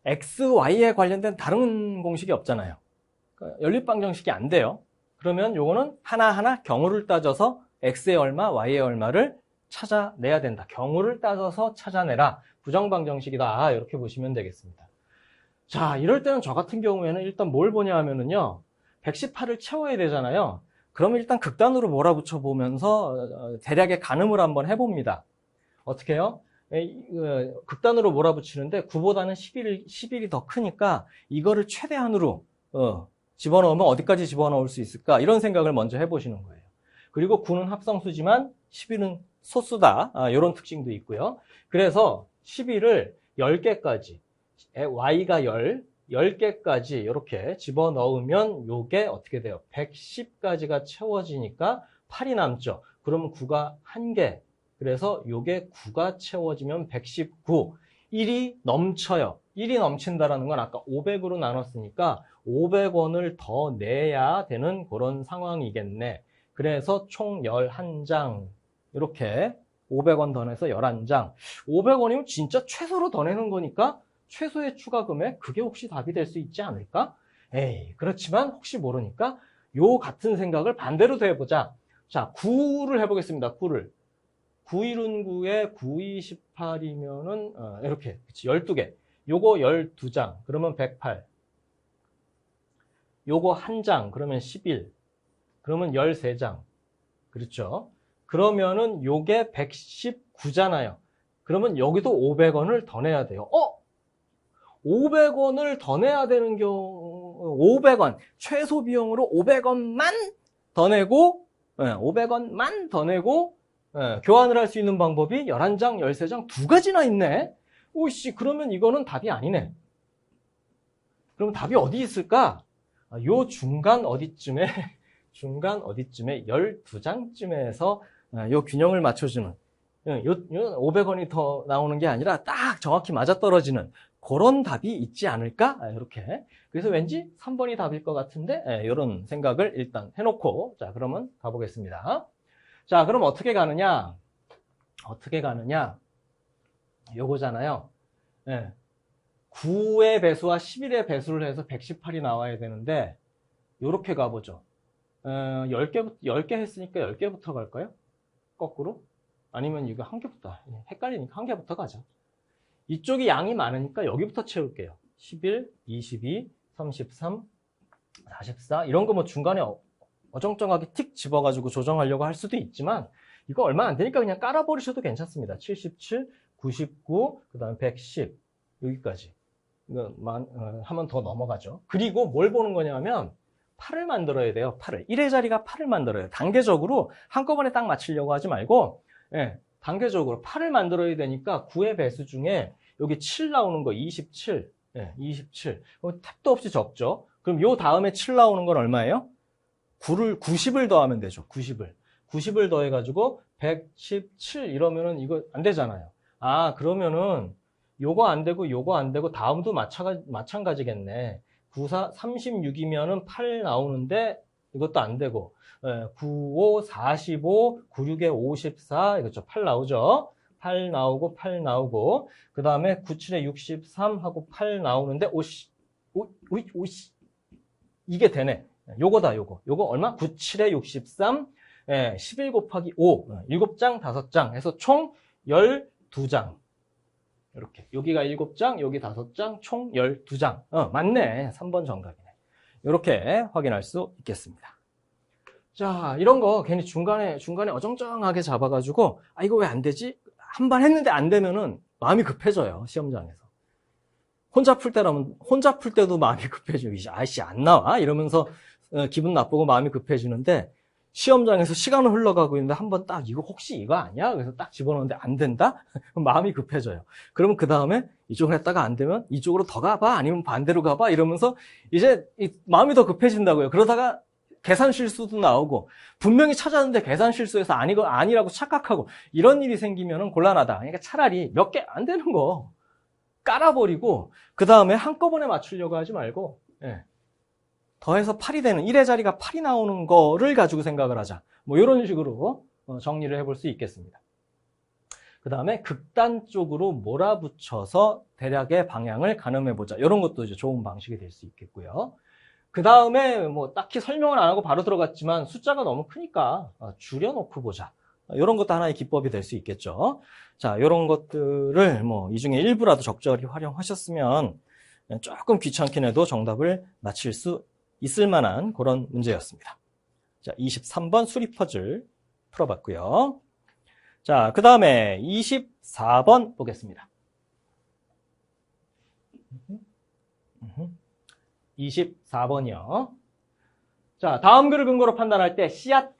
XY에 관련된 다른 공식이 없잖아요. 그러니까 연립방정식이 안 돼요. 그러면 요거는 하나하나 경우를 따져서 X의 얼마, Y의 얼마를 찾아내야 된다. 경우를 따져서 찾아내라. 부정방정식이다. 이렇게 보시면 되겠습니다. 자, 이럴 때는 저 같은 경우에는 일단 뭘 보냐 하면은요. 118을 채워야 되잖아요. 그러면 일단 극단으로 몰아붙여 보면서 대략의 가늠을 한번 해봅니다. 어떻게 해요? 극단으로 몰아붙이는데 9보다는 11이 더 크니까 이거를 최대한으로 집어넣으면 어디까지 집어넣을 수 있을까? 이런 생각을 먼저 해보시는 거예요. 그리고 9는 합성수지만 11은 소수다. 이런 특징도 있고요. 그래서 11을 10개까지, y가 10개까지 이렇게 집어넣으면 요게 어떻게 돼요? 110까지가 채워지니까 8이 남죠. 그러면 9가 1개. 그래서 요게 9가 채워지면 119. 1이 넘쳐요. 1이 넘친다라는 건 아까 500으로 나눴으니까 500원을 더 내야 되는 그런 상황이겠네. 그래서 총 11장. 이렇게 500원 더 내서 11장. 500원이면 진짜 최소로 더 내는 거니까 최소의 추가 금액, 그게 혹시 답이 될 수 있지 않을까? 에이, 그렇지만 혹시 모르니까 요 같은 생각을 반대로 더 해보자. 자, 9를 해보겠습니다. 9를. 9일은 9에 9, 28이면은, 이렇게. 그치, 12개. 요거 12장. 그러면 108. 요거 1장. 그러면 11. 그러면 13장. 그렇죠. 그러면은 요게 119잖아요. 그러면 여기도 500원을 더 내야 돼요. 500원을 더 내야 되는 경우, 500원. 최소 비용으로 500원만 더 내고, 500원만 더 내고, 교환을 할 수 있는 방법이 11장, 13장 두 가지나 있네. 오씨, 그러면 이거는 답이 아니네. 그럼 답이 어디 있을까? 요 중간 어디쯤에 12장쯤에서 요 균형을 맞춰주는, 요 500원이 더 나오는 게 아니라 딱 정확히 맞아떨어지는 그런 답이 있지 않을까? 이렇게. 그래서 왠지 3번이 답일 것 같은데, 이런 생각을 일단 해놓고, 자, 그러면 가보겠습니다. 자, 그럼 어떻게 가느냐? 요거잖아요. 9의 배수와 11의 배수를 해서 118이 나와야 되는데, 요렇게 가보죠. 10개 했으니까 10개부터 갈까요? 거꾸로? 아니면 이거 한 개부터. 헷갈리니까 한 개부터 가자. 이쪽이 양이 많으니까 여기부터 채울게요. 11, 22, 33, 44 이런 거 뭐 중간에 어정쩡하게 틱 집어가지고 조정하려고 할 수도 있지만 이거 얼마 안 되니까 그냥 깔아버리셔도 괜찮습니다. 77, 99, 그 다음에 110 여기까지 이거 하면 더 넘어가죠. 그리고 뭘 보는 거냐면 8을 만들어야 돼요. 8을. 1의 자리가 8을 만들어요. 단계적으로 한꺼번에 딱 맞추려고 하지 말고 단계적으로 8을 만들어야 되니까 9의 배수 중에 여기 7 나오는 거 27. 27. 탭도 없이 적죠. 그럼 요 다음에 7 나오는 건 얼마예요? 90을 더하면 되죠. 90을 더해가지고 117 이러면은 이거 안 되잖아요. 그러면은 요거 안 되고 요거 안 되고 다음도 마찬가지겠네. 94, 36이면은 8 나오는데 이것도 안 되고 95, 45, 96에 54 이거죠. 8 나오죠. 8 나오고 8 나오고 그 다음에 97에 63 하고 8 나오는데 오씨 이게 되네. 요거다 요거 얼마? 97에 63 11 곱하기 5 7장 5장 해서 총 12장 이렇게 여기가 7장 여기 5장 총 12장 맞네. 3번 정답이네. 이렇게 확인할 수 있겠습니다. 자, 이런 거 괜히 중간에 어정쩡하게 잡아가지고 이거 왜 안 되지? 한 번 했는데 안 되면은 마음이 급해져요. 시험장에서. 혼자 풀 때도 마음이 급해지고 아이씨 안 나와 이러면서 기분 나쁘고 마음이 급해지는데 시험장에서 시간은 흘러가고 있는데 한 번 딱 이거 혹시 이거 아니야? 그래서 딱 집어넣는데 안 된다? 그럼 마음이 급해져요. 그러면 그 다음에 이쪽으로 했다가 안 되면 이쪽으로 더 가봐 아니면 반대로 가봐 이러면서 이제 마음이 더 급해진다고요. 그러다가 계산 실수도 나오고 분명히 찾았는데 계산 실수해서 아니라고 착각하고 이런 일이 생기면은 곤란하다. 그러니까 차라리 몇 개 안 되는 거 깔아버리고 그 다음에 한꺼번에 맞추려고 하지 말고 더해서 8이 되는 1의 자리가 8이 나오는 거를 가지고 생각을 하자. 뭐 이런 식으로 정리를 해볼 수 있겠습니다. 그 다음에 극단 쪽으로 몰아붙여서 대략의 방향을 가늠해보자. 이런 것도 이제 좋은 방식이 될 수 있겠고요. 그 다음에 뭐 딱히 설명을 안 하고 바로 들어갔지만 숫자가 너무 크니까 줄여놓고 보자. 이런 것도 하나의 기법이 될 수 있겠죠. 자, 이런 것들을 뭐 이 중에 일부라도 적절히 활용하셨으면 조금 귀찮긴 해도 정답을 맞힐 수 있을 만한 그런 문제였습니다. 자, 23번 수리 퍼즐 풀어봤고요. 자, 그 다음에 24번 보겠습니다. 24번이요. 자, 다음 글을 근거로 판단할 때 씨앗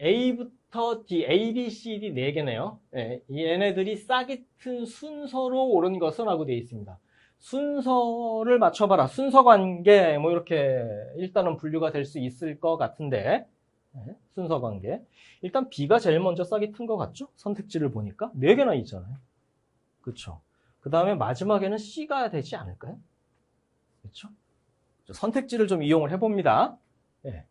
A부터 D, A, B, C, D 4개네요. 네, 얘네들이 싹이튼 순서로 옳은 것은 라고 되어 있습니다. 순서를 맞춰봐라. 순서 관계, 뭐 이렇게 일단은 분류가 될 수 있을 것 같은데, 네, 순서 관계. 일단 B가 제일 먼저 싹이 튼 것 같죠? 선택지를 보니까 4개나 있잖아요. 그렇죠? 그 다음에 마지막에는 C가 되지 않을까요? 그렇죠? 선택지를 좀 이용을 해봅니다. 네.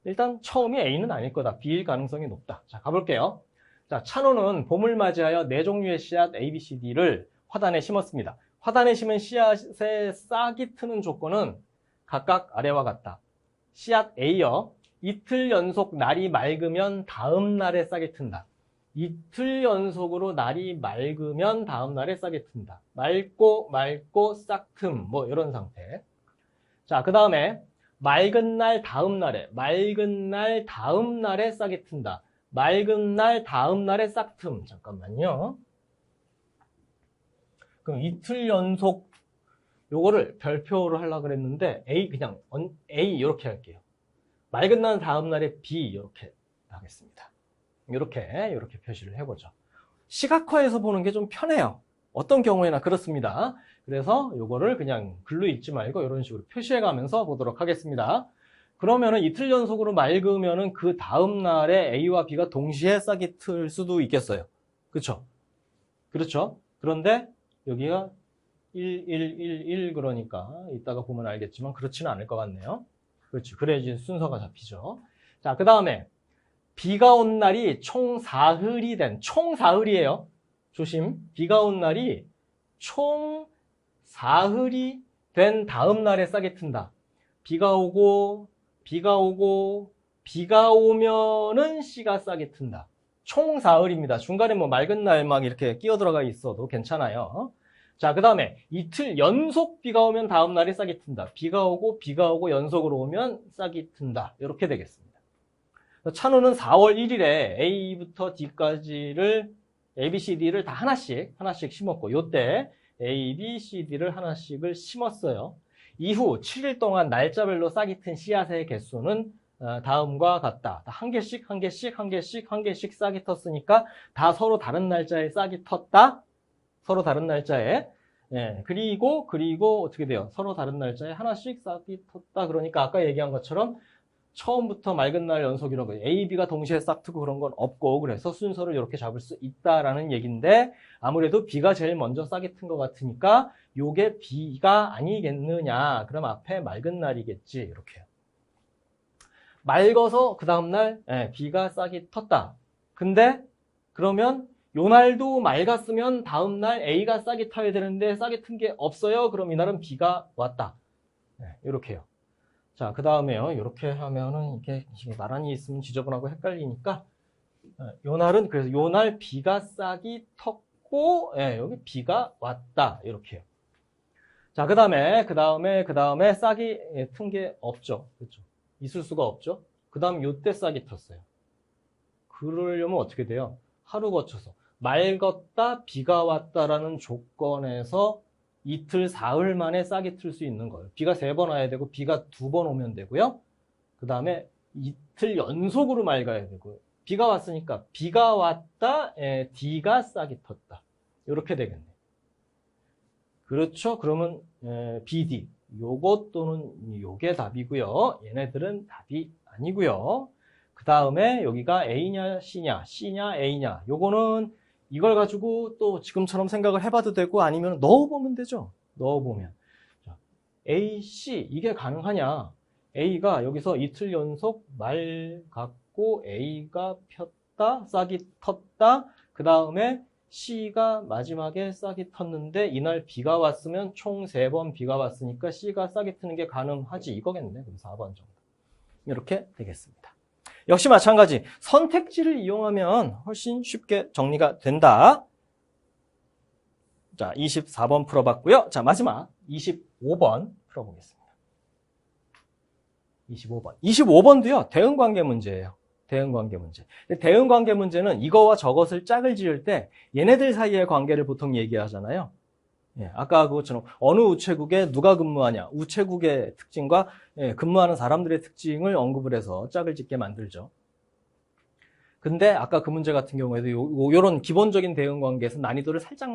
일단 처음이 A는 아닐 거다. B일 가능성이 높다. 자, 가볼게요. 자, 찬호는 봄을 맞이하여 4종류의 씨앗 A, B, C, D를 화단에 심었습니다. 화단에 심은 씨앗에 싹이 트는 조건은 각각 아래와 같다. 씨앗 A여, 이틀 연속 날이 맑으면 다음 날에 싹이 튼다. 이틀 연속으로 날이 맑으면 다음 날에 싹이 튼다. 맑고 싹틈, 뭐 이런 상태. 자, 그 다음에 맑은 날 다음 날에 싹이 튼다. 맑은 날 다음 날에 싹틈. 잠깐만요. 그럼 이틀 연속 요거를 별표로 하려고 그랬는데 A 그냥 A 이렇게 할게요. 맑은 날 다음 날에 B 이렇게 하겠습니다. 이렇게 표시를 해보죠. 시각화해서 보는 게 좀 편해요. 어떤 경우에나 그렇습니다. 그래서 요거를 그냥 글로 읽지 말고 이런 식으로 표시해 가면서 보도록 하겠습니다. 그러면은 이틀 연속으로 맑으면은 그 다음 날에 A와 B가 동시에 싹이 틀 수도 있겠어요. 그렇죠? 그렇죠? 그런데 여기가 1, 1, 1, 1 그러니까 이따가 보면 알겠지만 그렇지는 않을 것 같네요. 그렇지. 그래야지 순서가 잡히죠. 자, 그 다음에 비가 온 날이 총 사흘이에요. 조심. 비가 온 날이 총 사흘이 된 다음 날에 싹이 튼다. 비가 오면은 씨가 싹이 튼다. 총 사흘입니다. 중간에 뭐 맑은 날 막 이렇게 끼어 들어가 있어도 괜찮아요. 자, 그 다음에 이틀 연속 비가 오면 다음 날이 싹이 튼다. 비가 오고 연속으로 오면 싹이 튼다. 이렇게 되겠습니다. 찬우는 4월 1일에 A부터 D까지를 A, B, C, D를 다 하나씩 심었고 요때 A, B, C, D를 하나씩을 심었어요. 이후 7일 동안 날짜별로 싹이 튼 씨앗의 개수는 다음과 같다. 한 개씩 싹이 텄으니까 다 서로 다른 날짜에 싹이 텄다. 서로 다른 날짜에. 예, 그리고 어떻게 돼요? 서로 다른 날짜에 하나씩 싹이 텄다. 그러니까 아까 얘기한 것처럼 처음부터 맑은 날 연속 이런 거 A, B가 동시에 싹 트고 그런 건 없고 그래서 순서를 이렇게 잡을 수 있다라는 얘기인데 아무래도 B가 제일 먼저 싹이 튼 것 같으니까 요게 B가 아니겠느냐. 그럼 앞에 맑은 날이겠지. 이렇게요. 맑아서 그 다음날 B가 싹이 텄다. 근데 그러면 요 날도 맑았으면 다음날 A가 싹이 터야 되는데 싹이 튼 게 없어요. 그럼 이날은 B가 왔다. 이렇게요. 자, 그 다음에요. 이렇게 하면은 이게 나란히 있으면 지저분하고 헷갈리니까 요 날은 그래서 요 날 비가 싹이 텄고 여기 비가 왔다. 이렇게요. 자, 그 다음에 싹이 튼 게 없죠. 그렇죠? 있을 수가 없죠. 그 다음 요때 싹이 텄어요. 그러려면 어떻게 돼요? 하루 거쳐서 맑았다, 비가 왔다라는 조건에서 이틀, 사흘 만에 싹이 틀 수 있는 거예요. 비가 3번 와야 되고 비가 2번 오면 되고요. 그 다음에 이틀 연속으로 맑아야 되고요. 비가 왔으니까 비가 왔다, D가 싹이 텄다. 이렇게 되겠네요. 그렇죠? 그러면 BD 요것 또는 요게 답이고요. 얘네들은 답이 아니고요. 그 다음에 여기가 A냐 C냐 A냐 요거는 이걸 가지고 또 지금처럼 생각을 해봐도 되고 아니면 넣어보면 되죠. 넣어보면 자, A, C 이게 가능하냐. A가 여기서 이틀 연속 맑았고 A가 탔다, 싹이 텄다. 그 다음에 C가 마지막에 싹이 텄는데 이날 비가 왔으면 총 3번 비가 왔으니까 C가 싹이 트는 게 가능하지 이거겠네. 그럼 4번 정도. 이렇게 되겠습니다. 역시 마찬가지 선택지를 이용하면 훨씬 쉽게 정리가 된다. 자, 24번 풀어봤고요. 자, 마지막 25번 풀어보겠습니다. 25번. 25번도요, 대응관계 문제예요. 대응관계 문제. 대응관계 문제는 이거와 저것을 짝을 지을 때 얘네들 사이의 관계를 보통 얘기하잖아요. 예, 아까 그것처럼 어느 우체국에 누가 근무하냐, 우체국의 특징과 근무하는 사람들의 특징을 언급을 해서 짝을 짓게 만들죠. 근데 아까 그 문제 같은 경우에도 요런 기본적인 대응관계에서 난이도를 살짝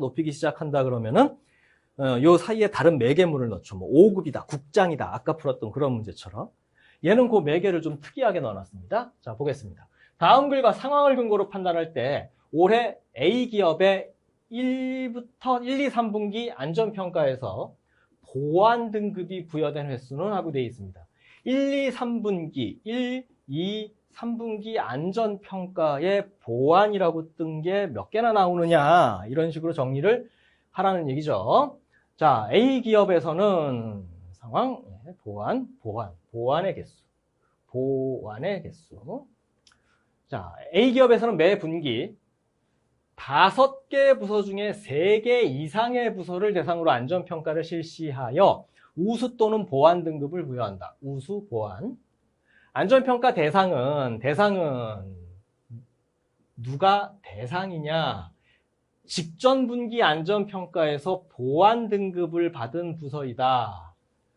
높이기 시작한다 그러면은 요 사이에 다른 매개물을 넣죠. 뭐 5급이다, 국장이다. 아까 풀었던 그런 문제처럼. 얘는 그 매개를 좀 특이하게 넣어놨습니다. 자, 보겠습니다. 다음 글과 상황을 근거로 판단할 때 올해 A기업의 1, 2, 3분기 안전평가에서 보안 등급이 부여된 횟수는 하고 되어 있습니다. 1, 2, 3분기, 1, 2, 3분기 안전평가에 보안이라고 뜬 게 몇 개나 나오느냐 이런 식으로 정리를 하라는 얘기죠. 자, A기업에서는 상황, 보안의 개수. 자, A기업에서는 매 분기 5개 부서 중에 3개 이상의 부서를 대상으로 안전평가를 실시하여 우수 또는 보안 등급을 부여한다. 우수, 보안. 안전평가 대상은 누가 대상이냐? 직전 분기 안전평가에서 보안 등급을 받은 부서이다.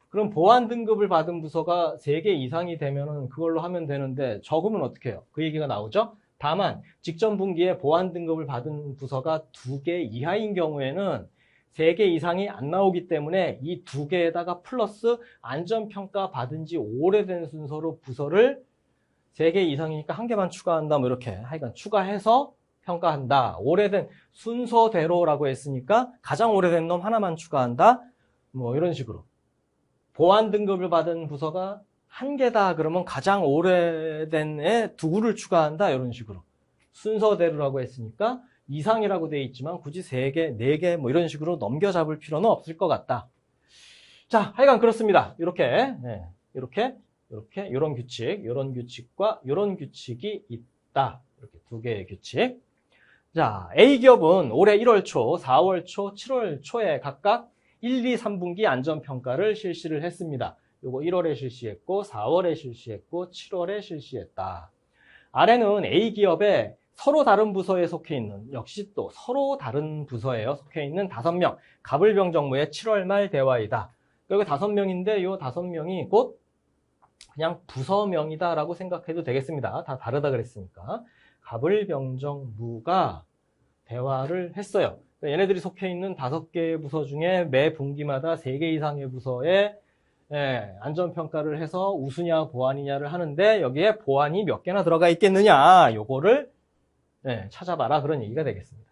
그럼 보안 등급을 받은 부서가 3개 이상이 되면은 그걸로 하면 되는데 적으면 어떻게 해요? 그 얘기가 나오죠? 다만 직전 분기에 보안 등급을 받은 부서가 2개 이하인 경우에는 3개 이상이 안 나오기 때문에 이 2개에다가 플러스 안전평가 받은 지 오래된 순서로 부서를 3개 이상이니까 1개만 추가한다. 뭐 이렇게 하여간 추가해서 평가한다. 오래된 순서대로라고 했으니까 가장 오래된 놈 하나만 추가한다. 뭐 이런 식으로. 보안 등급을 받은 부서가 1개다 그러면 가장 오래된 애 2구를 추가한다. 이런 식으로. 순서대로라고 했으니까 이상이라고 되어 있지만 굳이 3개, 4개 뭐 이런 식으로 넘겨잡을 필요는 없을 것 같다. 자, 하여간 그렇습니다. 이렇게 이런 규칙과 이런 규칙이 있다. 이렇게 2개의 규칙. 자, A기업은 올해 1월 초, 4월 초, 7월 초에 각각 1, 2, 3분기 안전평가를 실시를 했습니다. 요거 1월에 실시했고, 4월에 실시했고, 7월에 실시했다. 아래는 A기업의 서로 다른 부서에 속해 있는, 역시 또 서로 다른 부서에 속해 있는 5명, 갑을병정무의 7월 말 대화이다. 여기 5명인데 요 5명이 곧 그냥 부서명이다라고 생각해도 되겠습니다. 다 다르다 그랬으니까. 갑을병정무가 대화를 했어요. 얘네들이 속해 있는 5개의 부서 중에 매 분기마다 3개 이상의 부서에 안전평가를 해서 우수냐 보안이냐를 하는데 여기에 보안이 몇 개나 들어가 있겠느냐 요거를 찾아봐라 그런 얘기가 되겠습니다.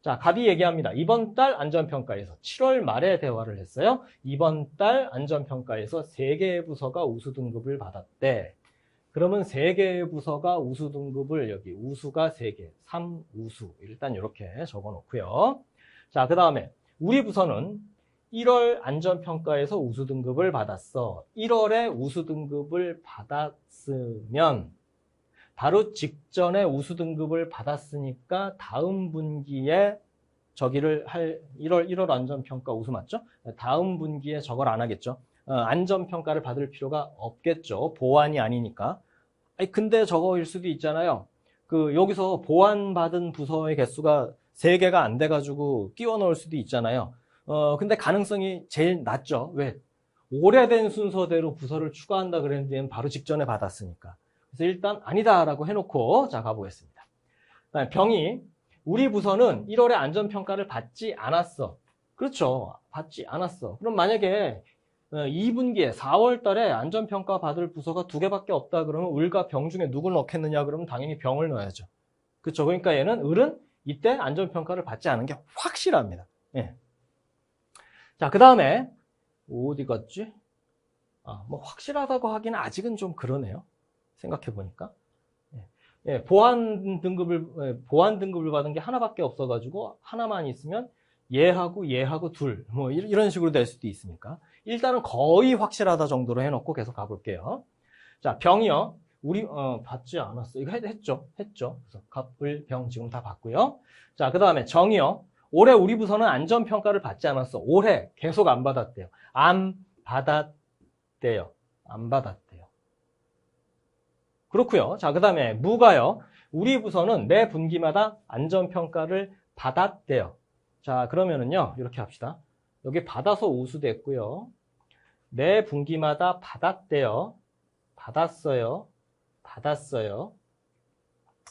자, 갑이 얘기합니다. 이번 달 안전평가에서 7월 말에 대화를 했어요. 이번 달 안전평가에서 3개의 부서가 우수 등급을 받았대. 그러면 3개의 부서가 우수 등급을 여기 우수가 3개, 3우수 일단 이렇게 적어 놓고요. 자, 그 다음에 우리 부서는 1월 안전평가에서 우수 등급을 받았어. 1월에 우수 등급을 받았으면 바로 직전에 우수 등급을 받았으니까 다음 분기에 저기를 할 1월 안전평가 우수 맞죠? 다음 분기에 저걸 안 하겠죠. 안전평가를 받을 필요가 없겠죠. 보안이 아니니까. 아니 근데 저거일 수도 있잖아요. 여기서 보안받은 부서의 개수가 3개가 안 돼가지고 끼워 넣을 수도 있잖아요. 근데 가능성이 제일 낮죠. 왜? 오래된 순서대로 부서를 추가한다 그랬는데 바로 직전에 받았으니까. 그래서 일단 아니다라고 해놓고 자 가보겠습니다. 병이 우리 부서는 1월에 안전평가를 받지 않았어. 그렇죠. 받지 않았어. 그럼 만약에 2분기에 4월 달에 안전평가 받을 부서가 2개밖에 없다 그러면 을과 병 중에 누굴 넣겠느냐 그러면 당연히 병을 넣어야죠. 그렇죠. 그러니까 얘는 을은 이때 안전평가를 받지 않은 게 확실합니다. 예. 자, 그 다음에 어디 갔지? 뭐 확실하다고 하기는 아직은 좀 그러네요. 생각해 보니까. 보안 등급을 받은 게 하나밖에 없어가지고 하나만 있으면 얘하고 둘, 뭐 이런 식으로 될 수도 있으니까 일단은 거의 확실하다 정도로 해놓고 계속 가볼게요. 자, 병이요. 우리 받지 않았어. 이거 했죠. 그래서 갑을 병 지금 다 받고요. 자, 그 다음에 정이요. 올해 우리 부서는 안전평가를 받지 않았어. 올해 계속 안 받았대요. 안 받았대요. 그렇고요. 자, 그 다음에 무가요. 우리 부서는 매 분기마다 안전평가를 받았대요. 자, 그러면은요, 이렇게 합시다. 여기 받아서 우수됐고요. 매 분기마다 받았대요. 받았어요.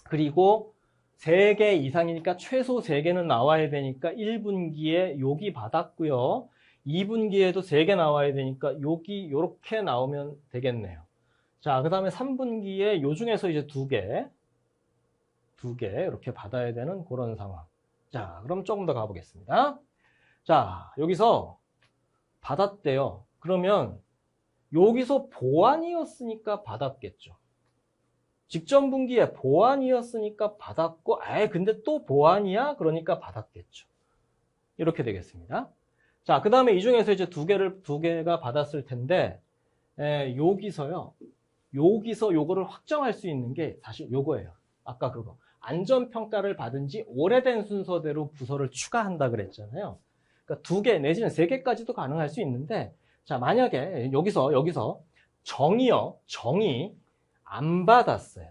그리고 3개 이상이니까 최소 3개는 나와야 되니까 1분기에 여기 받았고요. 2분기에도 3개 나와야 되니까 여기 요렇게 나오면 되겠네요. 자, 그 다음에 3분기에 요 중에서 이제 2개 이렇게 받아야 되는 그런 상황. 자, 그럼 조금 더 가보겠습니다. 자, 여기서 받았대요. 그러면 여기서 보완이었으니까 받았겠죠. 직전 분기에 보완이었으니까 받았고, 근데 또 보완이야? 그러니까 받았겠죠. 이렇게 되겠습니다. 자, 그 다음에 이 중에서 이제 두 개가 받았을 텐데, 여기서 요거를 확정할 수 있는 게 사실 요거예요. 아까 그거. 안전평가를 받은 지 오래된 순서대로 부서를 추가한다 그랬잖아요. 그러니까 2개 내지는 3개까지도 가능할 수 있는데, 자, 만약에 여기서 정이 안 받았어요.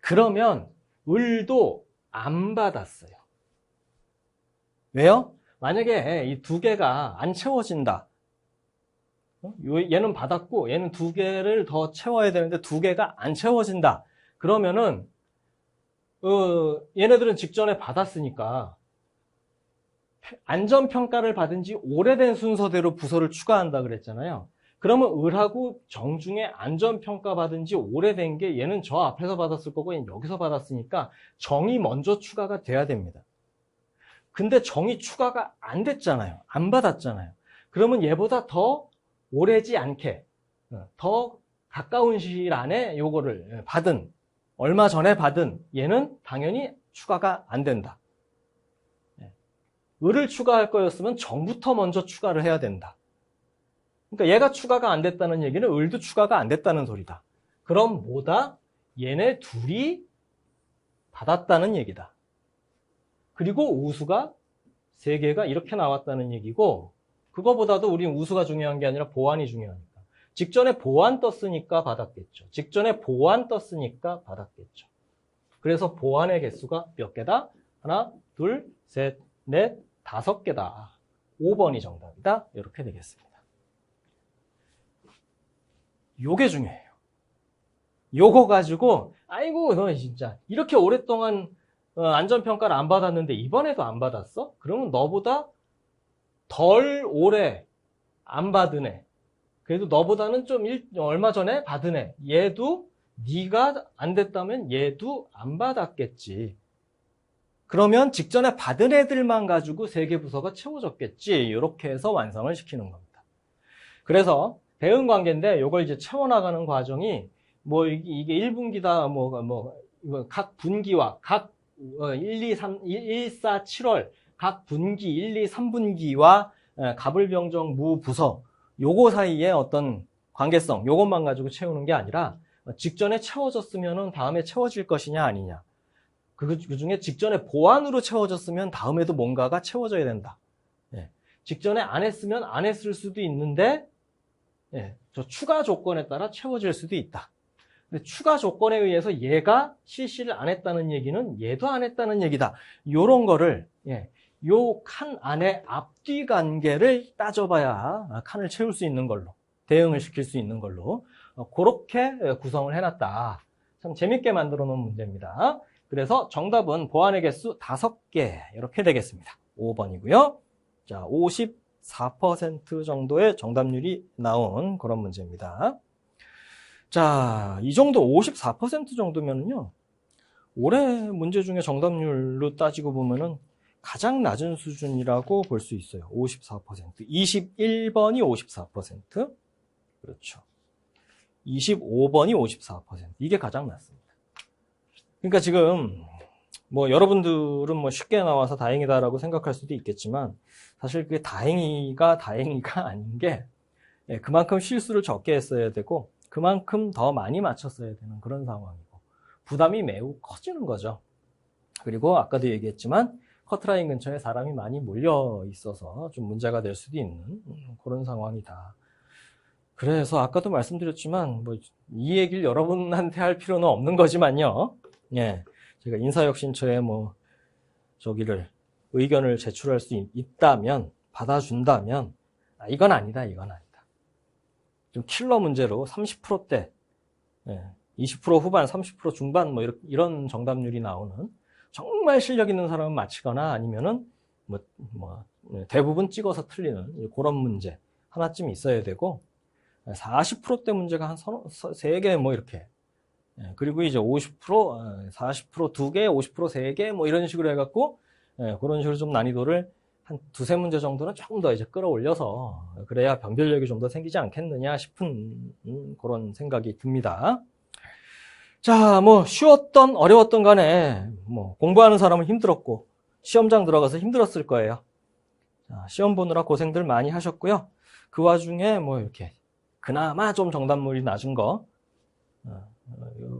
그러면 을도 안 받았어요. 왜요? 만약에 이 2개가 안 채워진다. 얘는 받았고 얘는 2개를 더 채워야 되는데 2개가 안 채워진다. 그러면은 얘네들은 직전에 받았으니까 안전평가를 받은 지 오래된 순서대로 부서를 추가한다 그랬잖아요. 그러면 을하고 정 중에 안전평가 받은 지 오래된 게 얘는 저 앞에서 받았을 거고 얘는 여기서 받았으니까 정이 먼저 추가가 돼야 됩니다. 근데 정이 추가가 안 됐잖아요. 안 받았잖아요. 그러면 얘보다 더 오래지 않게 더 가까운 시일 안에 요거를 받은, 얼마 전에 받은 얘는 당연히 추가가 안 된다. 을을 추가할 거였으면 정부터 먼저 추가를 해야 된다. 그러니까 얘가 추가가 안 됐다는 얘기는 을도 추가가 안 됐다는 소리다. 그럼 뭐다? 얘네 둘이 받았다는 얘기다. 그리고 우수가 3개가 이렇게 나왔다는 얘기고, 그거보다도 우린 우수가 중요한 게 아니라 보완이 중요하니까. 직전에 보완 떴으니까 받았겠죠. 그래서 보완의 개수가 몇 개다? 하나, 둘, 셋, 넷, 5개다. 5번이 정답이다. 이렇게 되겠습니다. 요게 중요해요. 요거 가지고 아이고 너 진짜 이렇게 오랫동안 안전평가를 안 받았는데 이번에도 안 받았어? 그러면 너보다 덜 오래 안 받은 애, 그래도 너보다는 좀 얼마 전에 받은 애, 얘도 네가 안 됐다면 얘도 안 받았겠지. 그러면 직전에 받은 애들만 가지고 3개 부서가 채워졌겠지. 이렇게 해서 완성을 시키는 겁니다. 그래서 대응 관계인데 이걸 이제 채워나가는 과정이 뭐 이게 1분기다 각 분기와 각 1, 4, 7월 각 분기 1, 2, 3분기와 갑을병정 무부서 요거 사이에 어떤 관계성 요것만 가지고 채우는 게 아니라 직전에 채워졌으면 다음에 채워질 것이냐 아니냐, 그 중에 직전에 보완으로 채워졌으면 다음에도 뭔가가 채워져야 된다. 직전에 안 했으면 안 했을 수도 있는데 저 추가 조건에 따라 채워질 수도 있다. 근데 추가 조건에 의해서 얘가 실시를 안 했다는 얘기는 얘도 안 했다는 얘기다. 요런 거를 요 칸 안에 앞뒤 관계를 따져봐야 칸을 채울 수 있는 걸로, 대응을 시킬 수 있는 걸로 그렇게 구성을 해놨다. 참 재밌게 만들어 놓은 문제입니다. 그래서 정답은 보완의 개수 5개 이렇게 되겠습니다. 5번이고요. 자, 54% 정도의 정답률이 나온 그런 문제입니다. 자, 이 정도 54% 정도면요, 올해 문제 중에 정답률로 따지고 보면은 가장 낮은 수준이라고 볼 수 있어요. 54%. 21번이 54%. 그렇죠. 25번이 54%. 이게 가장 낮습니다. 그러니까 지금 뭐 여러분들은 뭐 쉽게 나와서 다행이다라고 생각할 수도 있겠지만 사실 그게 다행이가 아닌 게 그만큼 실수를 적게 했어야 되고 그만큼 더 많이 맞췄어야 되는 그런 상황이고 부담이 매우 커지는 거죠. 그리고 아까도 얘기했지만 커트라인 근처에 사람이 많이 몰려 있어서 좀 문제가 될 수도 있는 그런 상황이다. 그래서 아까도 말씀드렸지만 뭐 이 얘기를 여러분한테 할 필요는 없는 거지만요. 예, 제가 인사혁신처에 뭐 저기를 의견을 제출할 수 있다면 받아준다면 이건 아니다. 좀 킬러 문제로 30%대, 20% 후반, 30% 중반 뭐 이런 정답률이 나오는 정말 실력 있는 사람은 맞히거나 아니면은 대부분 찍어서 틀리는 그런 문제 하나쯤 있어야 되고 40%대 문제가 한 3개 뭐 이렇게 그리고 이제 50%, 40% 2개, 50% 3개 뭐 이런 식으로 해갖고 그런 식으로 좀 난이도를 한 두세 문제 정도는 조금 더 이제 끌어올려서 그래야 변별력이 좀 더 생기지 않겠느냐 싶은 그런 생각이 듭니다. 자, 뭐 쉬웠던 어려웠던 간에 뭐 공부하는 사람은 힘들었고 시험장 들어가서 힘들었을 거예요. 자, 시험 보느라 고생들 많이 하셨고요. 그 와중에 뭐 이렇게 그나마 좀 정답률이 낮은 거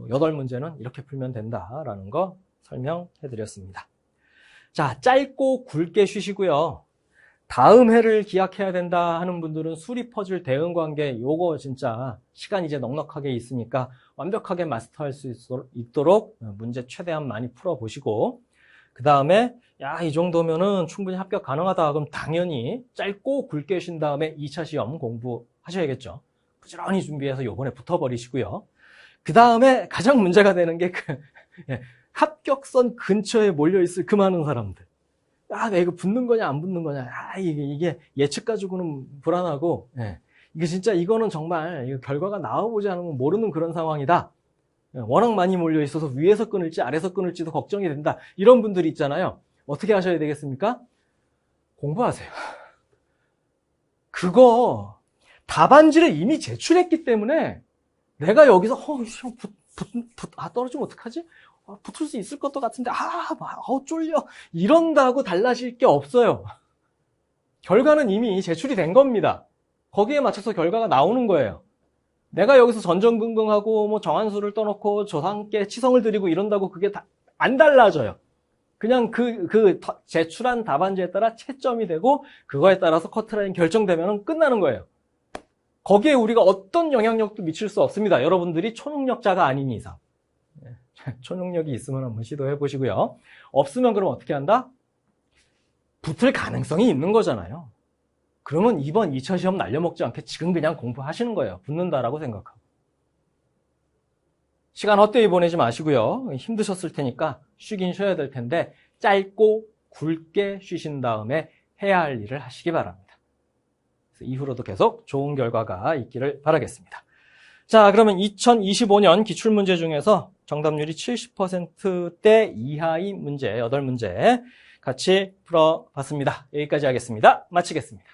8문제는 이렇게 풀면 된다라는 거 설명해 드렸습니다. 자, 짧고 굵게 쉬시고요. 다음 해를 기약해야 된다 하는 분들은 수리 퍼즐 대응 관계 요거 진짜 시간 이제 넉넉하게 있으니까 완벽하게 마스터할 수 있도록 문제 최대한 많이 풀어보시고 그 다음에 이 정도면은 충분히 합격 가능하다 그럼 당연히 짧고 굵게 쉰 다음에 2차 시험 공부하셔야겠죠. 부지런히 준비해서 요번에 붙어버리시고요. 그 다음에 가장 문제가 되는 게 합격선 근처에 몰려있을 그 많은 사람들. 내가 이거 붙는 거냐, 안 붙는 거냐. 이게 예측 가지고는 불안하고, 이게 진짜 이거는 정말 이거 결과가 나와보지 않으면 모르는 그런 상황이다. 워낙 많이 몰려있어서 위에서 끊을지 아래서 끊을지도 걱정이 된다. 이런 분들이 있잖아요. 어떻게 하셔야 되겠습니까? 공부하세요. 그거 답안지를 이미 제출했기 때문에 내가 여기서 떨어지면 어떡하지? 붙을 수 있을 것도 같은데 쫄려 이런다고 달라질 게 없어요. 결과는 이미 제출이 된 겁니다. 거기에 맞춰서 결과가 나오는 거예요. 내가 여기서 전전긍긍하고 뭐 정한수를 떠놓고 조상께 치성을 드리고 이런다고 그게 다 안 달라져요. 그냥 그 제출한 답안지에 따라 채점이 되고 그거에 따라서 커트라인 결정되면 끝나는 거예요. 거기에 우리가 어떤 영향력도 미칠 수 없습니다. 여러분들이 초능력자가 아닌 이상. 초능력이 있으면 한번 시도해 보시고요. 없으면 그럼 어떻게 한다? 붙을 가능성이 있는 거잖아요. 그러면 이번 2차 시험 날려먹지 않게 지금 그냥 공부하시는 거예요. 붙는다라고 생각하고. 시간 헛되이 보내지 마시고요. 힘드셨을 테니까 쉬긴 쉬어야 될 텐데 짧고 굵게 쉬신 다음에 해야 할 일을 하시기 바랍니다. 그래서 이후로도 계속 좋은 결과가 있기를 바라겠습니다. 자, 그러면 2025년 기출문제 중에서 정답률이 70%대 이하의 문제 8문제 같이 풀어봤습니다. 여기까지 하겠습니다. 마치겠습니다.